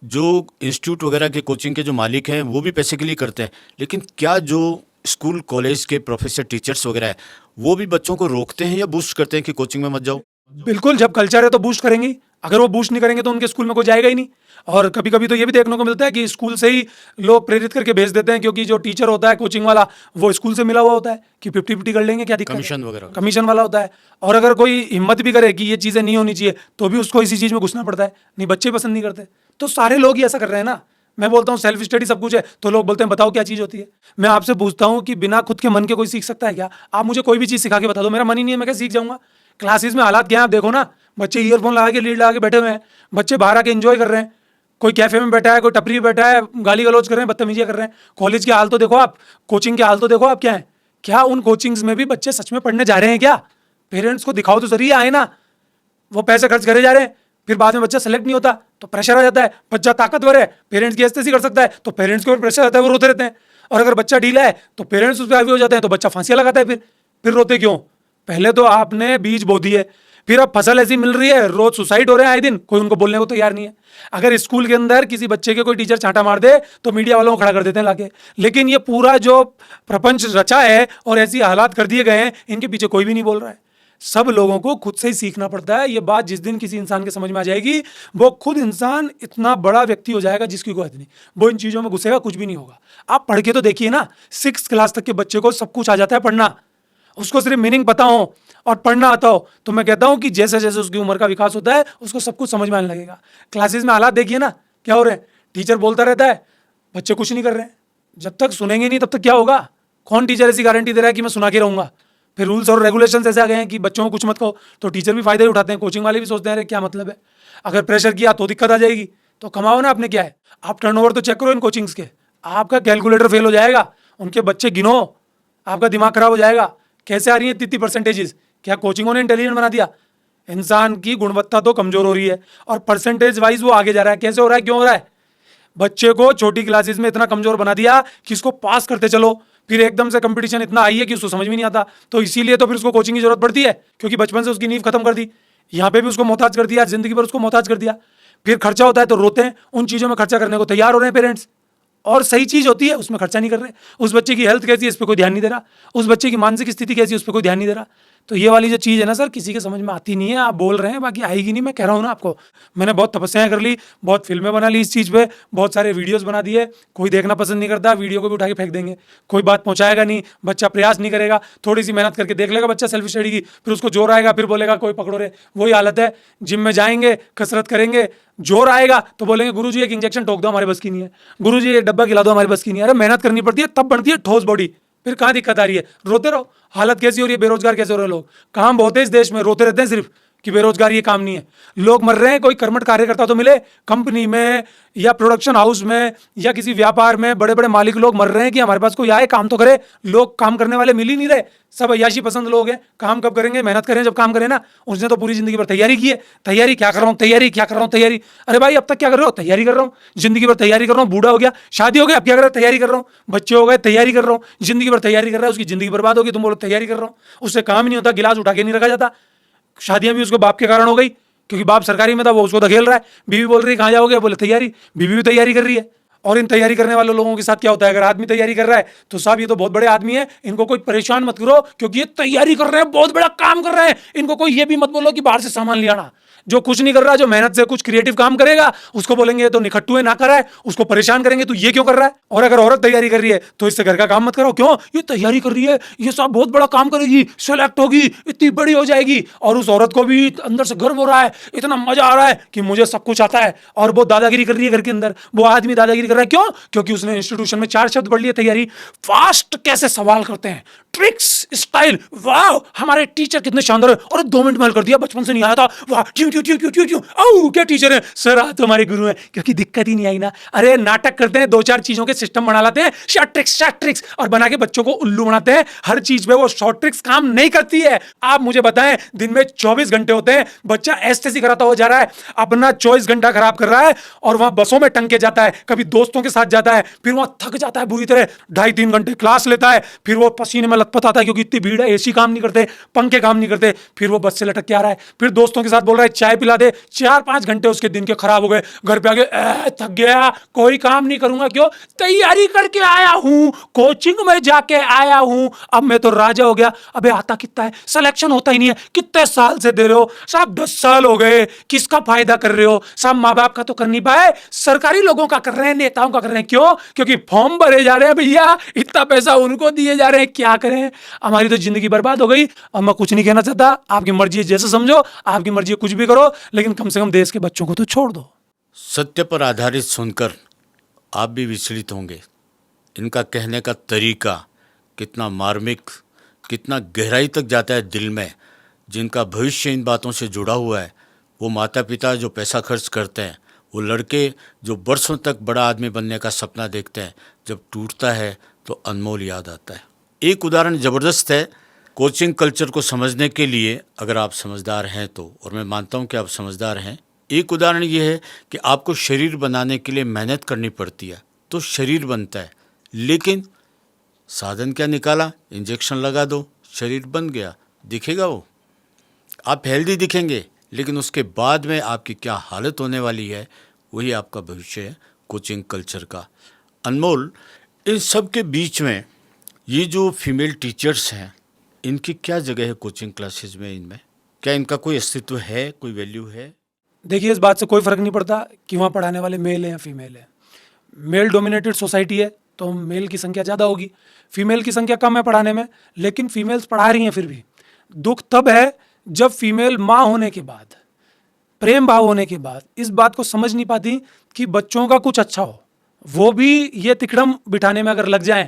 जो इंस्टीट्यूट वगैरह के, कोचिंग के जो मालिक हैं, वो भी पैसे के लिए करते हैं, लेकिन क्या जो स्कूल कॉलेज के प्रोफेसर टीचर्स वगैरह है, वो भी बच्चों को रोकते हैं या बूस्ट करते हैं कि कोचिंग में मत जाओ? बिल्कुल, जब कल्चर है तो बूस्ट करेंगे। अगर वो बूस्ट नहीं करेंगे तो उनके स्कूल में कोई जाएगा ही नहीं। और कभी कभी तो ये भी देखने को मिलता है कि स्कूल से ही लोग प्रेरित करके भेज देते हैं, क्योंकि जो टीचर होता है कोचिंग वाला, वो स्कूल से मिला हुआ होता है कि 50-50 कर लेंगे, क्या दिक्कत है? कमीशन वगैरह, कमीशन वाला होता है। और अगर कोई हिम्मत भी करे कि ये चीज़ें नहीं होनी चाहिए, तो भी उसको इसी चीज़ में घुसना पड़ता है। नहीं, बच्चे पसंद नहीं करते, तो सारे लोग ही ऐसा कर रहे हैं ना। मैं बोलता हूँ सेल्फ स्टडी सब कुछ है, तो लोग बोलते हैं बताओ क्या चीज़ होती है। मैं आपसे पूछता हूँ कि बिना खुद के मन के कोई सीख सकता है क्या? आप मुझे कोई भी चीज़ सिखा के बता दो, मेरा मन ही नहीं है, मैं क्या सीख जाऊंगा? क्लासेस में हालात क्या है आप देखो ना, बच्चे ईयरफोन लगा के, लीड लगा के बैठे हुए हैं, बच्चे बाहर आके एंजॉय कर रहे हैं। कोई कैफे में बैठा है, कोई टपरी में बैठा है, गाली गलौज कर रहे हैं, बदतमीजियां कर रहे हैं। कॉलेज के हाल तो देखो आप, कोचिंग के हाल तो देखो आप, क्या है? क्या उन कोचिंग्स में भी बच्चे सच में पढ़ने जा रहे हैं क्या? पेरेंट्स को दिखाओ तो जरिए आए ना, वो पैसे खर्च करे जा रहे हैं, फिर बाद में बच्चा सेलेक्ट नहीं होता तो प्रेशर आ जाता है। बच्चा ताकतवर है, पेरेंट्स की हस्ती कर सकता है, तो पेरेंट्स के ऊपर प्रेशर आता है, वो रोते रहते हैं। और अगर बच्चा ढीला है तो पेरेंट्स उस पर हावी हो जाते हैं, तो बच्चा फांसियां लगाता है। फिर रोते क्यों? पहले तो आपने बीज बो दिए, फिर अब फसल ऐसी मिल रही है, रोज सुसाइड हो रहे हैं आए दिन, कोई उनको बोलने को तैयार नहीं है। अगर स्कूल के अंदर किसी बच्चे के कोई टीचर चांटा मार दे तो मीडिया वालों को खड़ा कर देते हैं लाके। लेकिन ये पूरा जो प्रपंच रचा है और ऐसी हालात कर दिए गए हैं, इनके पीछे कोई भी नहीं बोल रहा है। सब लोगों को खुद से ही सीखना पड़ता है। ये बात जिस दिन किसी इंसान के समझ में आ जाएगी, वो खुद इंसान इतना बड़ा व्यक्ति हो जाएगा जिसकी कोई हद नहीं। वो इन चीजों में घुसेगा, कुछ भी नहीं होगा। आप पढ़ के तो देखिए ना, 6 क्लास तक के बच्चे को सब कुछ आ जाता है पढ़ना, उसको सिर्फ मीनिंग पता हो और पढ़ना आता हो, तो मैं कहता हूं कि जैसे जैसे उसकी उम्र का विकास होता है उसको सब कुछ समझ में आने लगेगा। क्लासेस में हालात देखिए ना क्या हो रहे हैं, टीचर बोलता रहता है, बच्चे कुछ नहीं कर रहे हैं। जब तक सुनेंगे नहीं तब तक क्या होगा? कौन टीचर ऐसी गारंटी दे रहा है कि मैं सुना के रहूंगा? फिर रूल्स और रेगुलेशंस ऐसे आ गए हैं कि बच्चों को कुछ मत कहो, तो टीचर भी फायदा ही उठाते हैं, कोचिंग वाले भी सोचते हैं अरे क्या मतलब है, अगर प्रेशर किया तो दिक्कत आ जाएगी, तो कमाओ ना। आपने क्या है, आप टर्नओवर तो चेक करो इन कोचिंग्स के, आपका कैलकुलेटर फेल हो जाएगा। उनके बच्चे गिनो, आपका दिमाग खराब हो जाएगा। कैसे आ रही है इतनी परसेंटेजेस? क्या कोचिंगों ने इंटेलिजेंट बना दिया? इंसान की गुणवत्ता तो कमजोर हो रही है और परसेंटेज वाइज वो आगे जा रहा है। कैसे हो रहा है, क्यों हो रहा है? बच्चे को छोटी क्लासेस में इतना कमजोर बना दिया कि इसको पास करते चलो, फिर एकदम से कंपटीशन इतना आई है कि उसको समझ में नहीं आता। तो इसीलिए तो फिर उसको कोचिंग की जरूरत पड़ती है, क्योंकि बचपन से उसकी नींव खत्म कर दी, यहाँ पे भी उसको मोहताज कर दिया, जिंदगी भर उसको मोहताज कर दिया। फिर खर्चा होता है तो रोते हैं, उन चीजों में खर्चा करने को तैयार हो रहे हैं पेरेंट्स, और सही चीज होती है उसमें खर्चा नहीं कर रहे। उस बच्चे की हेल्थ कैसी है इस पर कोई ध्यान नहीं दे रहा, उस बच्चे की मानसिक स्थिति कैसी है उस पर कोई ध्यान नहीं दे रहा। तो ये वाली जो चीज़ है ना सर, किसी के समझ में आती नहीं है। आप बोल रहे हैं, बाकी आएगी नहीं। मैं कह रहा हूँ ना आपको, मैंने बहुत तपस्याएं कर ली, बहुत फिल्में बना ली इस चीज़ पे, बहुत सारे वीडियोस बना दिए। कोई देखना पसंद नहीं करता, वीडियो को भी उठा के फेंक देंगे, कोई बात पहुंचाएगा नहीं, बच्चा प्रयास नहीं करेगा। थोड़ी सी मेहनत करके देख लेगा बच्चा सेल्फ स्टडी की, फिर उसको जोर आएगा, फिर बोलेगा कोई पकड़ो रे। वही हालत है, जिम में जाएंगे, कसरत करेंगे, जोर आएगा तो बोलेंगे गुरुजी एक इंजेक्शन ठोक दो, हमारे बस की नहीं है। गुरुजी एक डब्बा खिला दो, हमारे बस की नहीं है। अरे मेहनत करनी पड़ती है, तब बनती है ठोस बॉडी। फिर कहाँ दिक्कत आ रही है? रोते रहो। हालत कैसी हो रही है, बेरोजगार कैसे हो रहे हैं लोग? काम बहुत है इस देश में, रोते रहते हैं सिर्फ कि बेरोजगारी ये काम नहीं है। लोग मर रहे हैं, कोई कर्मठ कार्यकर्ता तो मिले कंपनी में या प्रोडक्शन हाउस में या किसी व्यापार में, बड़े बड़े मालिक लोग मर रहे हैं कि हमारे पास कोई आए काम तो करे। लोग काम करने वाले मिल ही नहीं रहे, सब अय्याशी पसंद लोग हैं। काम कब करेंगे? मेहनत करें जब काम करें ना। उसने तो पूरी जिंदगी भर तैयारी की है, तैयारी क्या कर रहा हूँ, तैयारी क्या कर रहा हूँ, तैयारी। अरे भाई अब तक क्या कर रहे हो? तैयारी कर रहा हूँ, जिंदगी भर तैयारी कर रहा हूँ। बूढ़ा हो गया, शादी हो गया, अब क्या कर रहा है? तैयारी कर रहा हूँ। बच्चे हो गए, तैयारी कर रहा हूँ। जिंदगी भर तैयारी कर रहा है, उसकी जिंदगी बर्बाद होगी, तुम बोलो तैयारी कर रहा हूँ। उससे काम ही नहीं होता, गिलास उठा के नहीं रखा जाता। शादियां भी उसको बाप के कारण हो गई, क्योंकि बाप सरकारी में था, वो उसको धकेल रहा है। बीवी बोल रही है कहाँ जाओगे? बोले तैयारी। बीवी भी तैयारी कर रही है। और इन तैयारी करने वाले लोगों के साथ क्या होता है? अगर आदमी तैयारी कर रहा है तो साहब ये तो बहुत बड़े आदमी है, इनको कोई परेशान मत करो, क्योंकि ये तैयारी कर रहे हैं, बहुत बड़ा काम कर रहे हैं। इनको कोई ये भी मत बोलो कि बाहर से सामान ले आना। जो कुछ नहीं कर रहा, जो मेहनत से कुछ क्रिएटिव काम करेगा, उसको बोलेंगे ये तो निखट्टू है, ना कर रहा है, उसको परेशान करेंगे तो ये क्यों कर रहा है। और अगर औरत तैयारी कर रही है तो इससे घर का काम मत करो। क्यों? ये तैयारी कर रही है, ये सब बहुत बड़ा काम करेगी, सेलेक्ट होगी, इतनी बड़ी हो जाएगी। और उस औरत को भी अंदर से गर्व हो रहा है, इतना मजा आ रहा है कि मुझे सब कुछ आता है, और वो दादागिरी कर रही है घर के अंदर। वो आदमी दादागिरी कर रहा है, क्यों? क्योंकि उसने इंस्टीट्यूशन में 4 शब्द पढ़ लिए तैयारी। फास्ट कैसे सवाल करते हैं, ट्रिक्स, स्टाइल, वाह हमारे टीचर कितने शानदार है, और 2 मिनट में हल कर दिया, बचपन से नहीं आया था, वाह ट्यू ट्यू ट्यू ट्यू ट्यू ट्यू। ओ क्या टीचर है सर, आज तो हमारे गुरु हैं, क्योंकि दिक्कत ही नहीं आई ना। अरे नाटक करते हैं, 2-4 चीजों के सिस्टम बना लाते हैं, शॉर्ट ट्रिक्स और बना के बच्चों को उल्लू बनाते हैं। हर चीज पे वो शॉर्ट ट्रिक्स काम नहीं करती है। आप मुझे बताएं, दिन में 24 घंटे होते हैं, बच्चा एसटीसी कराता हो जा रहा है, अपना 24 घंटा खराब कर रहा है, और वहां बसों में टंग के जाता है, कभी दोस्तों के साथ जाता है, फिर वहां थक जाता है बुरी तरह, 2.5-3 घंटे क्लास लेता है, फिर वो पसीने में लथपथ आता है, क्योंकि इतनी भीड़ है, एसी काम नहीं करते, पंखे काम नहीं करते। फिर वो बस से लटक के आ रहा है, फिर दोस्तों के साथ बोल रहा है चाय पिला दे। 4-5 घंटे उसके दिन के खराब हो गए, घर पे आके थक गया, कोई काम नहीं करूंगा। क्यों? तैयारी करके आया हूं, कोचिंग में जाके आया हूं, अब मैं तो राजा हो गया। अबे आता कितना है, सिलेक्शन होता ही नहीं है। कितने साल से दे रहे हो साहब? 10 साल हो गए, किसका फायदा कर रहे हो साहब? माँ बाप का तो कर नहीं पाए, सरकारी लोगों का कर रहे हैं, नेताओं का कर रहे हैं। क्यों? क्योंकि फॉर्म भरे जा रहे हैं भैया, इतना पैसा उनको दिए जा रहे हैं, क्या करें? हमारी तो जिंदगी बर्बाद हो गई। अब मैं कुछ नहीं कहना चाहता, आपकी मर्जी है, जैसे समझो, आपकी मर्जी है, कुछ भी करो, लेकिन कम से कम देश के बच्चों को तो छोड़ दो। सत्य पर आधारित सुनकर आप भी विचलित होंगे। इनका कहने का तरीका कितना मार्मिक, कितना गहराई तक जाता है दिल में। जिनका भविष्य इन बातों से जुड़ा हुआ है, वो माता पिता जो पैसा खर्च करते हैं, वो लड़के जो बरसों तक बड़ा आदमी बनने का सपना देखते हैं, जब टूटता है तो अनमोल याद आता है। एक उदाहरण ज़बरदस्त है। कोचिंग कल्चर को समझने के लिए अगर आप समझदार हैं तो, और मैं मानता हूं कि आप समझदार हैं, एक उदाहरण ये है कि आपको शरीर बनाने के लिए मेहनत करनी पड़ती है तो शरीर बनता है, लेकिन साधन क्या निकाला? इंजेक्शन लगा दो, शरीर बन गया, दिखेगा वो, आप हेल्दी दिखेंगे, लेकिन उसके बाद में आपकी क्या हालत होने वाली है वही आपका भविष्य है कोचिंग कल्चर का। अनमोल, इन सब के बीच में ये जो फीमेल टीचर्स हैं, इनकी क्या जगह है कोचिंग क्लासेस में? इनमें क्या इनका कोई अस्तित्व है, कोई वैल्यू है? देखिए, इस बात से कोई फ़र्क नहीं पड़ता कि वहाँ पढ़ाने वाले मेल हैं या फीमेल हैं। मेल डोमिनेटेड सोसाइटी है तो मेल की संख्या ज़्यादा होगी, फीमेल की संख्या कम है पढ़ाने में, लेकिन फीमेल्स पढ़ा रही हैं फिर भी। दुख तब है जब फीमेल माँ होने के बाद, प्रेम भाव होने के बाद इस बात को समझ नहीं पाती कि बच्चों का कुछ अच्छा हो। वो भी ये तिकड़म बिठाने में अगर लग जाएं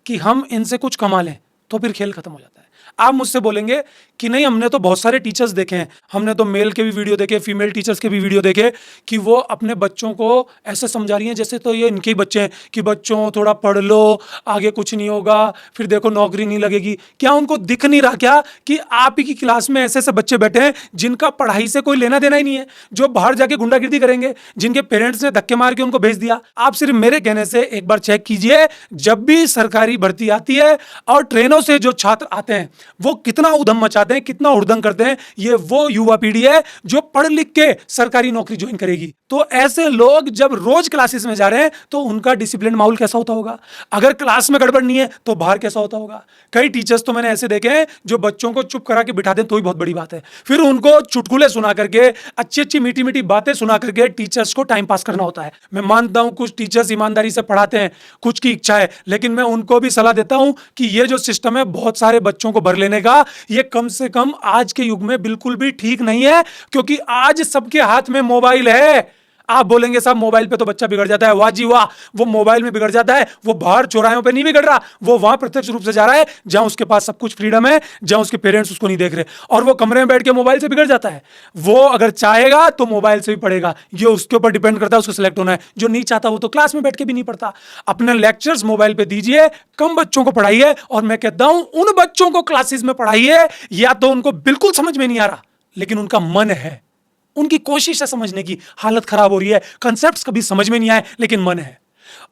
कि हम इनसे कुछ कमा लें, तो फिर खेल खत्म हो जाता है। आप मुझसे बोलेंगे कि नहीं, हमने तो बहुत सारे टीचर्स देखे हैं, हमने तो मेल के भी वीडियो देखे, फीमेल टीचर्स के भी वीडियो देखे कि वो अपने बच्चों को ऐसे समझा रही हैं जैसे तो ये इनके ही बच्चे हैं कि बच्चों थोड़ा पढ़ लो, आगे कुछ नहीं होगा, फिर देखो नौकरी नहीं लगेगी। क्या उनको दिख नहीं रहा क्या कि आप ही की क्लास में ऐसे ऐसे बच्चे बैठे हैं जिनका पढ़ाई से कोई लेना देना ही नहीं है, जो बाहर जाके गुंडागिर्दी करेंगे, जिनके पेरेंट्स ने धक्के मार के उनको भेज दिया? आप सिर्फ मेरे कहने से एक बार चेक कीजिए, जब भी सरकारी भर्ती आती है और ट्रेनों से जो छात्र आते हैं वो कितना उधम मचाते हैं, कितना हुड़दंग करते हैं। ये वो युवा पीढ़ी है जो पढ़ लिख के सरकारी नौकरी ज्वाइन करेगी। तो ऐसे लोग जब रोज क्लासेस में जा रहे हैं तो उनका डिसिप्लिन माहौल कैसा होता होगा? अगर क्लास में गड़बड़ नहीं है तो बाहर कैसा होता होगा? कई टीचर्स तो मैंने ऐसे देखे हैं जो बच्चों को चुप करा के बिठा दें तो ही बहुत बड़ी बात है, फिर उनको चुटकुले सुना करके, अच्छी अच्छी मीठी मीठी बातें सुना करके टीचर्स को टाइम पास करना होता है। मैं मानता हूं कुछ टीचर्स ईमानदारी से पढ़ाते हैं, कुछ की इच्छा है, लेकिन मैं उनको भी सलाह देता हूं कि ये जो सिस्टम है बहुत सारे बच्चों को भर लेने का, ये कम से कम आज के युग में बिल्कुल भी ठीक नहीं है, क्योंकि आज सबके हाथ में मोबाइल है। आप बोलेंगे साहब मोबाइल पे तो बच्चा बिगड़ जाता है, वाह जी वाह, वो मोबाइल में बिगड़ जाता है, वो बाहर चौराहों पे नहीं बिगड़ रहा, वो वहां प्रत्यक्ष रूप से जा रहा है जहां उसके पास सब कुछ फ्रीडम है, जहां उसके पेरेंट्स उसको नहीं देख रहे, और वो कमरे में बैठ के मोबाइल से बिगड़ जाता है। वो अगर चाहेगा तो मोबाइल से भी पढ़ेगा, ये उसके ऊपर डिपेंड करता है, उसको सिलेक्ट होना है। जो नहीं चाहता वो तो क्लास में बैठ के भी नहीं पढ़ता। अपने लेक्चर्स मोबाइल पे दीजिए, कम बच्चों को पढ़ाइए, और मैं कहता हूं उन बच्चों को क्लासेस में पढ़ाइए या तो उनको बिल्कुल समझ में नहीं आ रहा लेकिन उनका मन है, उनकी कोशिश है समझने की, हालत खराब हो रही है, कांसेप्ट्स कभी समझ में नहीं आए लेकिन मन है।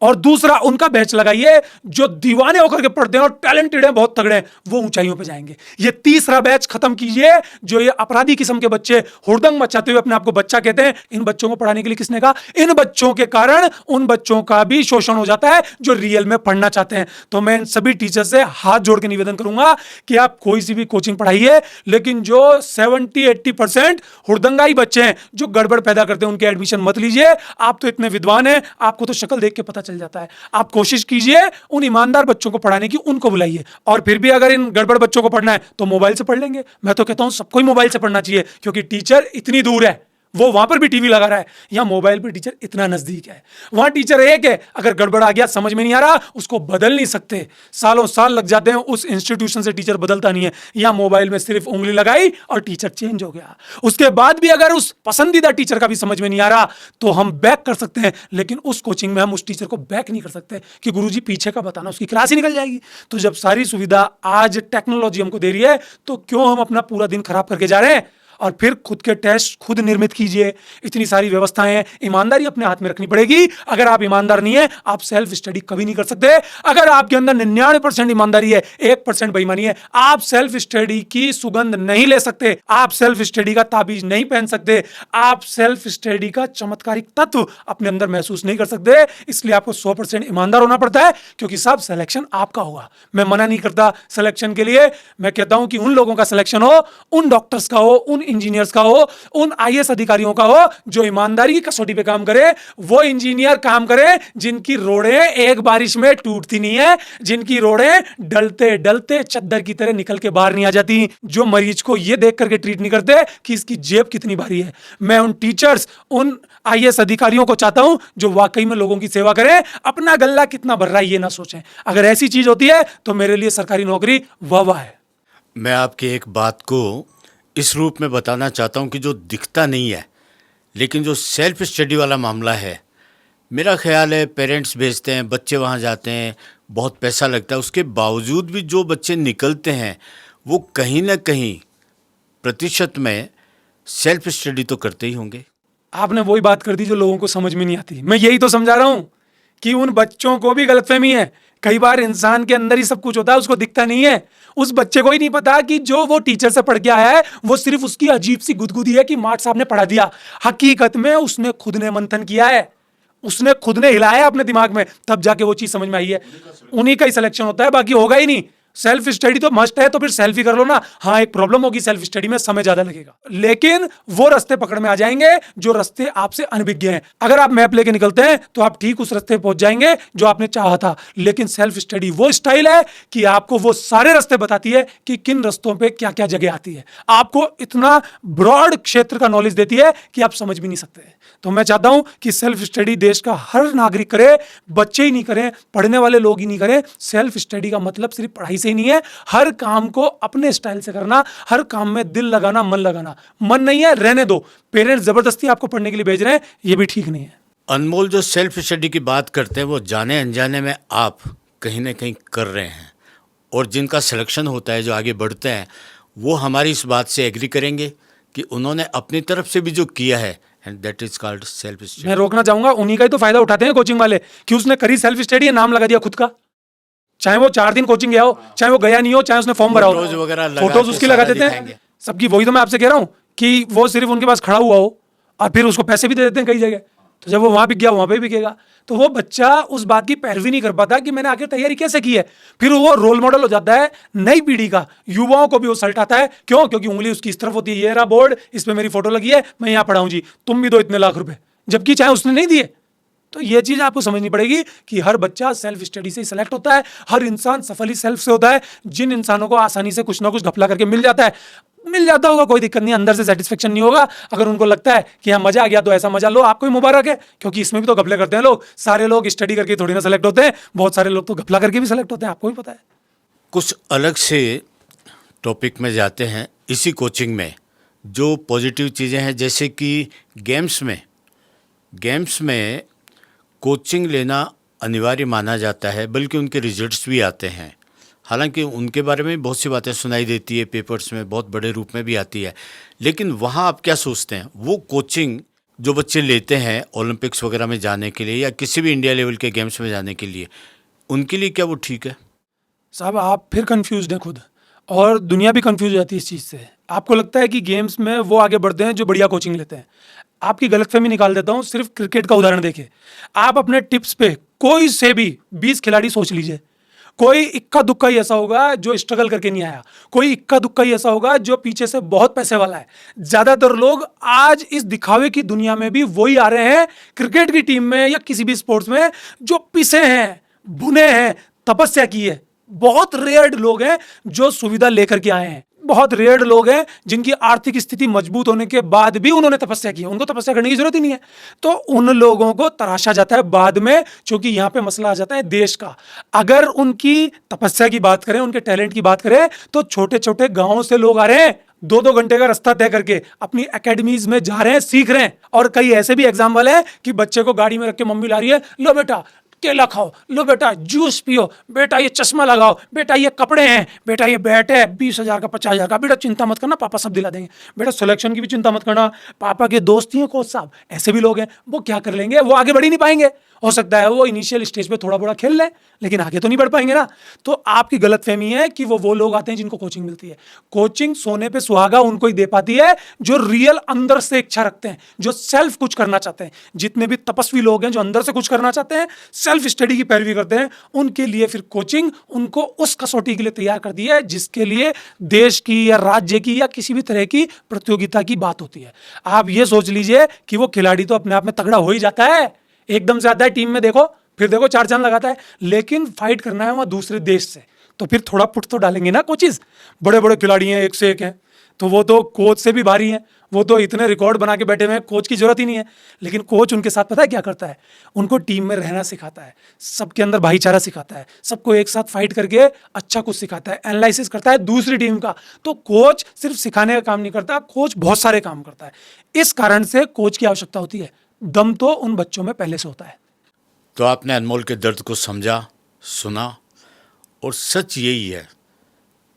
और दूसरा, उनका बैच लगाइए जो दीवाने होकर के पढ़ते हैं और टैलेंटेड हैं, बहुत तगड़े हैं, वो ऊंचाइयों पे जाएंगे। ये तीसरा बैच खत्म कीजिए जो ये अपराधी किस्म के बच्चे हुड़दंग मचाते हुए अपने आप को बच्चा कहते हैं। इन बच्चों को पढ़ाने के लिए किसने कहा? इन बच्चों के कारण उन बच्चों का भी शोषण हो जाता है जो रियल में पढ़ना चाहते हैं। तो मैं इन सभी टीचर से हाथ जोड़ के निवेदन करूंगा कि आप कोई सी भी कोचिंग पढ़ाइए, लेकिन जो 70-80% हुड़दंगाई बच्चे हैं जो गड़बड़ पैदा करते हैं उनके एडमिशन मत लीजिए। आप तो इतने विद्वान हैं, आपको तो शक्ल देख के पता चल जाता है। आप कोशिश कीजिए उन ईमानदार बच्चों को पढ़ाने की, उनको बुलाइए। और फिर भी अगर इन गड़बड़ बच्चों को पढ़ना है तो मोबाइल से पढ़ लेंगे। मैं तो कहता हूं सबको ही मोबाइल से पढ़ना चाहिए, क्योंकि टीचर इतनी दूर है, वो वहां पर भी टीवी लगा रहा है, या मोबाइल पर टीचर इतना नजदीक है। वहां टीचर एक है, अगर गड़बड़ आ गया, समझ में नहीं आ रहा, उसको बदल नहीं सकते, सालों साल लग जाते हैं, उस इंस्टीट्यूशन से टीचर बदलता नहीं है। या मोबाइल में सिर्फ उंगली लगाई और टीचर चेंज हो गया। उसके बाद भी अगर उस पसंदीदा टीचर का भी समझ में नहीं आ रहा तो हम बैक कर सकते हैं, लेकिन उस कोचिंग में हम उस टीचर को बैक नहीं कर सकते कि गुरुजी पीछे का बताना, उसकी क्लास ही निकल जाएगी। तो जब सारी सुविधा आज टेक्नोलॉजी हमको दे रही है तो क्यों हम अपना पूरा दिन खराब करके जा रहे हैं? और फिर खुद के टेस्ट खुद निर्मित कीजिए। इतनी सारी व्यवस्थाएं, ईमानदारी अपने हाथ में रखनी पड़ेगी। अगर आप ईमानदार नहीं है, आप सेल्फ स्टडी कभी नहीं कर सकते। अगर आपके अंदर 99% ईमानदारी है, 1% बेईमानी है, आप सेल्फ स्टडी की सुगंध नहीं ले सकते, आप सेल्फ स्टडी का ताबीज नहीं पहन सकते, आप सेल्फ स्टडी का चमत्कारिक तत्व अपने अंदर महसूस नहीं कर सकते। इसलिए आपको 100% ईमानदार होना पड़ता है, क्योंकि सब सिलेक्शन आपका होगा। मैं मना नहीं करता सिलेक्शन के लिए, मैं कहता हूं कि उन लोगों का सिलेक्शन हो, उन डॉक्टर्स का हो, उन इंजीनियर्स का हो, उन आईएएस अधिकारियों का हो जो ईमानदारी की कसौटी पे काम करे। वो इंजीनियर काम करे जिनकी रोड़ें एक बारिश में टूटती नहीं है, जिनकी रोड़ें डलते डलते चद्दर की तरह निकल के बाहर नहीं आ जाती, जो मरीज को ये देख करके ट्रीट नहीं करते कि इसकी जेब कितनी भारी है। मैं उन टीचर्स, उन आईएएस अधिकारियों को चाहता हूं जो वाकई में लोगों की सेवा करें, अपना गल्ला कितना भर रहा है ये ना सोचें। अगर ऐसी चीज होती है तो मेरे लिए सरकारी नौकरी वाह वाह है। मैं आपकी एक बात को इस रूप में बताना चाहता हूं कि जो दिखता नहीं है, लेकिन जो सेल्फ स्टडी वाला मामला है, मेरा ख्याल है पेरेंट्स भेजते हैं, बच्चे वहां जाते हैं, बहुत पैसा लगता है, उसके बावजूद भी जो बच्चे निकलते हैं वो कहीं ना कहीं प्रतिशत में सेल्फ स्टडी तो करते ही होंगे। आपने वही बात कर दी जो लोगों को समझ में नहीं आती। मैं यही तो समझा रहा हूं कि उन बच्चों को भी गलतफहमी है। कई बार इंसान के अंदर ही सब कुछ होता है, उसको दिखता नहीं है। उस बच्चे को ही नहीं पता कि जो वो टीचर से पढ़ के आया है वो सिर्फ उसकी अजीब सी गुदगुदी है कि मार्ट साहब ने पढ़ा दिया। हकीकत में उसने खुद ने मंथन किया है, उसने खुद ने हिलाया अपने दिमाग में, तब जाके वो चीज समझ में आई है। उन्हीं का ही सिलेक्शन होता है, बाकी होगा ही नहीं। सेल्फ स्टडी तो मस्ट है, तो फिर सेल्फी कर लो ना। हाँ, एक प्रॉब्लम होगी, सेल्फ स्टडी में समय ज्यादा लगेगा, लेकिन वो रास्ते पकड़ में आ जाएंगे जो रास्ते आपसे अनभिज्ञ हैं। अगर आप मैप लेके निकलते हैं तो आप ठीक उस रास्ते पहुंच जाएंगे जो आपने चाहा था। लेकिन सेल्फ स्टडी वो स्टाइल है कि आपको वो सारे रास्ते बताती है कि किन रास्तों पे क्या क्या जगह आती है। आपको इतना ब्रॉड क्षेत्र का नॉलेज देती है कि आप समझ भी नहीं सकते। तो मैं चाहता हूं कि सेल्फ स्टडी देश का हर नागरिक करे, बच्चे ही नहीं करें, पढ़ने वाले लोग ही नहीं करें। सेल्फ स्टडी का मतलब सिर्फ पढ़ाई से ही नहीं है, हर काम को अपने स्टाइल से करना, हर काम में दिल लगाना, मन लगाना। मन नहीं है, रहने दो। पेरेंट्स जबरदस्ती आपको पढ़ने के लिए भेज रहे हैं, ये भी ठीक नहीं है। अनमोल जो सेल्फ स्टडी की बात करते हैं वो जाने अनजाने में आप कहीं ना कहीं कर रहे हैं, और जिनका सिलेक्शन होता है, जो आगे बढ़ते हैं, वो हमारी इस बात से एग्री करेंगे कि उन्होंने अपनी तरफ से भी जो किया है, and that is called self study. मैं रोकना चाहूंगा, उन्हीं का ही तो फायदा उठाते हैं कोचिंग वाले कि उसने करी सेल्फ स्टडी, नाम लगा दिया खुद का। चाहे वो 4 दिन कोचिंग गया हो, चाहे वो गया नहीं हो, चाहे उसने फॉर्म भरा हो, फोटोज वगैरह लगा फोटोज के उसकी लगा सारा देते हैं दिखाएंगे। सबकी। वही तो मैं आपसे कह रहा हूं कि वो सिर्फ उनके पास खड़ा हुआ हो और फिर उसको पैसे भी दे देते हैं कई जगह। तो जब वो वहां बिक गया, वहां पे भी बिकेगा। तो वो बच्चा उस बात की पैरवी नहीं कर पाता कि मैंने आखिर तैयारी कैसे की है। फिर वो रोल मॉडल हो जाता है नई पीढ़ी का, युवाओं को भी वो सल्टाता है। क्यों? क्योंकि उंगली उसकी इस तरफ होती है, ये रहा बोर्ड, इस पे मेरी फोटो लगी है, मैं यहाँ पढ़ाऊं जी, तुम भी दो इतने लाख रुपए, जबकि चाहे उसने नहीं दिए। तो ये चीज आपको समझनी पड़ेगी कि हर बच्चा सेल्फ स्टडी से ही सिलेक्ट होता है, हर इंसान सफल ही सेल्फ से होता है। जिन इंसानों को आसानी से कुछ ना कुछ घपला करके मिल जाता होगा, कोई दिक्कत नहीं, अंदर से सेटिस्फेक्शन नहीं होगा। अगर उनको लगता है कि हाँ मजा आ गया, तो ऐसा मजा लो, आपको ही मुबारक है, क्योंकि इसमें भी तो घपले करते हैं लोग। सारे लोग स्टडी करके थोड़ी ना सेलेक्ट होते हैं, बहुत सारे लोग तो घपला करके भी सेलेक्ट होते हैं, आपको भी पता है। कुछ अलग से टॉपिक में जाते हैं इसी कोचिंग में। जो पॉजिटिव चीज़ें हैं, जैसे कि गेम्स में कोचिंग लेना अनिवार्य माना जाता है, बल्कि उनके रिजल्ट्स भी आते हैं। हालांकि उनके बारे में बहुत सी बातें सुनाई देती है, पेपर्स में बहुत बड़े रूप में भी आती है, लेकिन वहाँ आप क्या सोचते हैं, वो कोचिंग जो बच्चे लेते हैं ओलंपिक्स वगैरह में जाने के लिए या किसी भी इंडिया लेवल के गेम्स में जाने के लिए, उनके लिए क्या वो ठीक है? साहब, आप फिर कंफ्यूज हैं खुद, और दुनिया भी कंफ्यूज हो जाती है इस चीज़ से। आपको लगता है कि गेम्स में वो आगे बढ़ते हैं जो बढ़िया कोचिंग लेते हैं। आपकी गलतफहमी निकाल देता हूं, सिर्फ क्रिकेट का उदाहरण देखिए। आप अपने टिप्स पे कोई से भी 20 खिलाड़ी सोच लीजिए, कोई इक्का दुक्का ही ऐसा होगा जो स्ट्रगल करके नहीं आया, कोई इक्का दुक्का ही ऐसा होगा जो पीछे से बहुत पैसे वाला है। ज्यादातर लोग आज इस दिखावे की दुनिया में भी वही आ रहे हैं क्रिकेट की टीम में या किसी भी स्पोर्ट्स में, जो पिसे हैं, भुने हैं, तपस्या की है। बहुत रेयर्ड लोग हैं जो सुविधा लेकर के आए हैं, बहुत रेयर्ड लोग हैं जिनकी आर्थिक स्थिति मजबूत होने के बाद भी उन्होंने तपस्या की है। उनको तपस्या करने की जरूरत ही नहीं है। तो उन लोगों को तराशा जाता है बाद में, क्योंकि यहां पे मसला आ जाता है देश का। अगर उनकी तपस्या की बात करें, उनके टैलेंट की बात करें, तो छोटे छोटे गांवों से लोग आ रहे हैं, 2-2 घंटे का रास्ता तय करके अपनी एकेडमीज में जा रहे हैं, सीख रहे हैं। और कई ऐसे भी एग्जाम वाले हैं कि बच्चे को गाड़ी में रख के मम्मी ला रही है, लो बेटा केला खाओ, लो बेटा जूस पियो, बेटा ये चश्मा लगाओ, बेटा ये कपड़े हैं, बेटा ये बैट है 20,000 का 50,000 का, बेटा चिंता मत करना पापा सब दिला देंगे, बेटा सिलेक्शन की भी चिंता मत करना, पापा के दोस्त ही हैं कोच साहब। ऐसे भी लोग हैं, वो क्या कर लेंगे, वो आगे बढ़ ही नहीं पाएंगे। हो सकता है वो इनिशियल स्टेज पे थोड़ा बड़ा खेल ले, लेकिन आगे तो नहीं बढ़ पाएंगे ना। तो आपकी गलतफहमी है कि वो लोग आते हैं जिनको कोचिंग मिलती है। कोचिंग सोने पे सुहागा उनको ही दे पाती है जो रियल अंदर से इच्छा रखते हैं, जो सेल्फ कुछ करना चाहते हैं। जितने भी तपस्वी लोग हैं जो अंदर से कुछ करना चाहते हैं, सेल्फ स्टडी की पैरवी करते हैं, उनके लिए फिर कोचिंग उनको उस कसौटी के लिए तैयार कर दी है जिसके लिए देश की या राज्य की या किसी भी तरह की प्रतियोगिता की बात होती है। आप ये सोच लीजिए कि वो खिलाड़ी तो अपने आप में तगड़ा हो ही जाता है, एकदम से आता है टीम में, देखो फिर देखो 4 चांद लगाता है, लेकिन फाइट करना है वहां दूसरे देश से, तो फिर थोड़ा पुट तो डालेंगे ना कोचेस। बड़े बड़े खिलाड़ी हैं, एक से एक हैं, तो वो तो कोच से भी भारी हैं, वो तो इतने रिकॉर्ड बना के बैठे हुए हैं, कोच की जरूरत ही नहीं है। लेकिन कोच उनके साथ पता है क्या करता है, उनको टीम में रहना सिखाता है, सबके अंदर भाईचारा सिखाता है, सबको एक साथ फाइट करके अच्छा कुछ सिखाता है, एनालिसिस करता है दूसरी टीम का। तो कोच सिर्फ सिखाने का काम नहीं करता, कोच बहुत सारे काम करता है। इस कारण से कोच की आवश्यकता होती है। दम तो उन बच्चों में पहले से होता है। तो आपने अनमोल के दर्द को समझा, सुना, और सच यही है,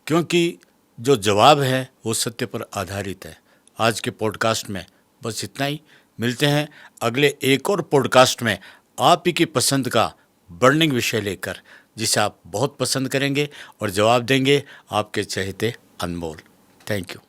क्योंकि जो जवाब है वो सत्य पर आधारित है। आज के पॉडकास्ट में बस इतना ही। मिलते हैं अगले एक और पॉडकास्ट में आप ही की पसंद का बर्निंग विषय लेकर, जिसे आप बहुत पसंद करेंगे और जवाब देंगे आपके चहेते अनमोल। Thank you.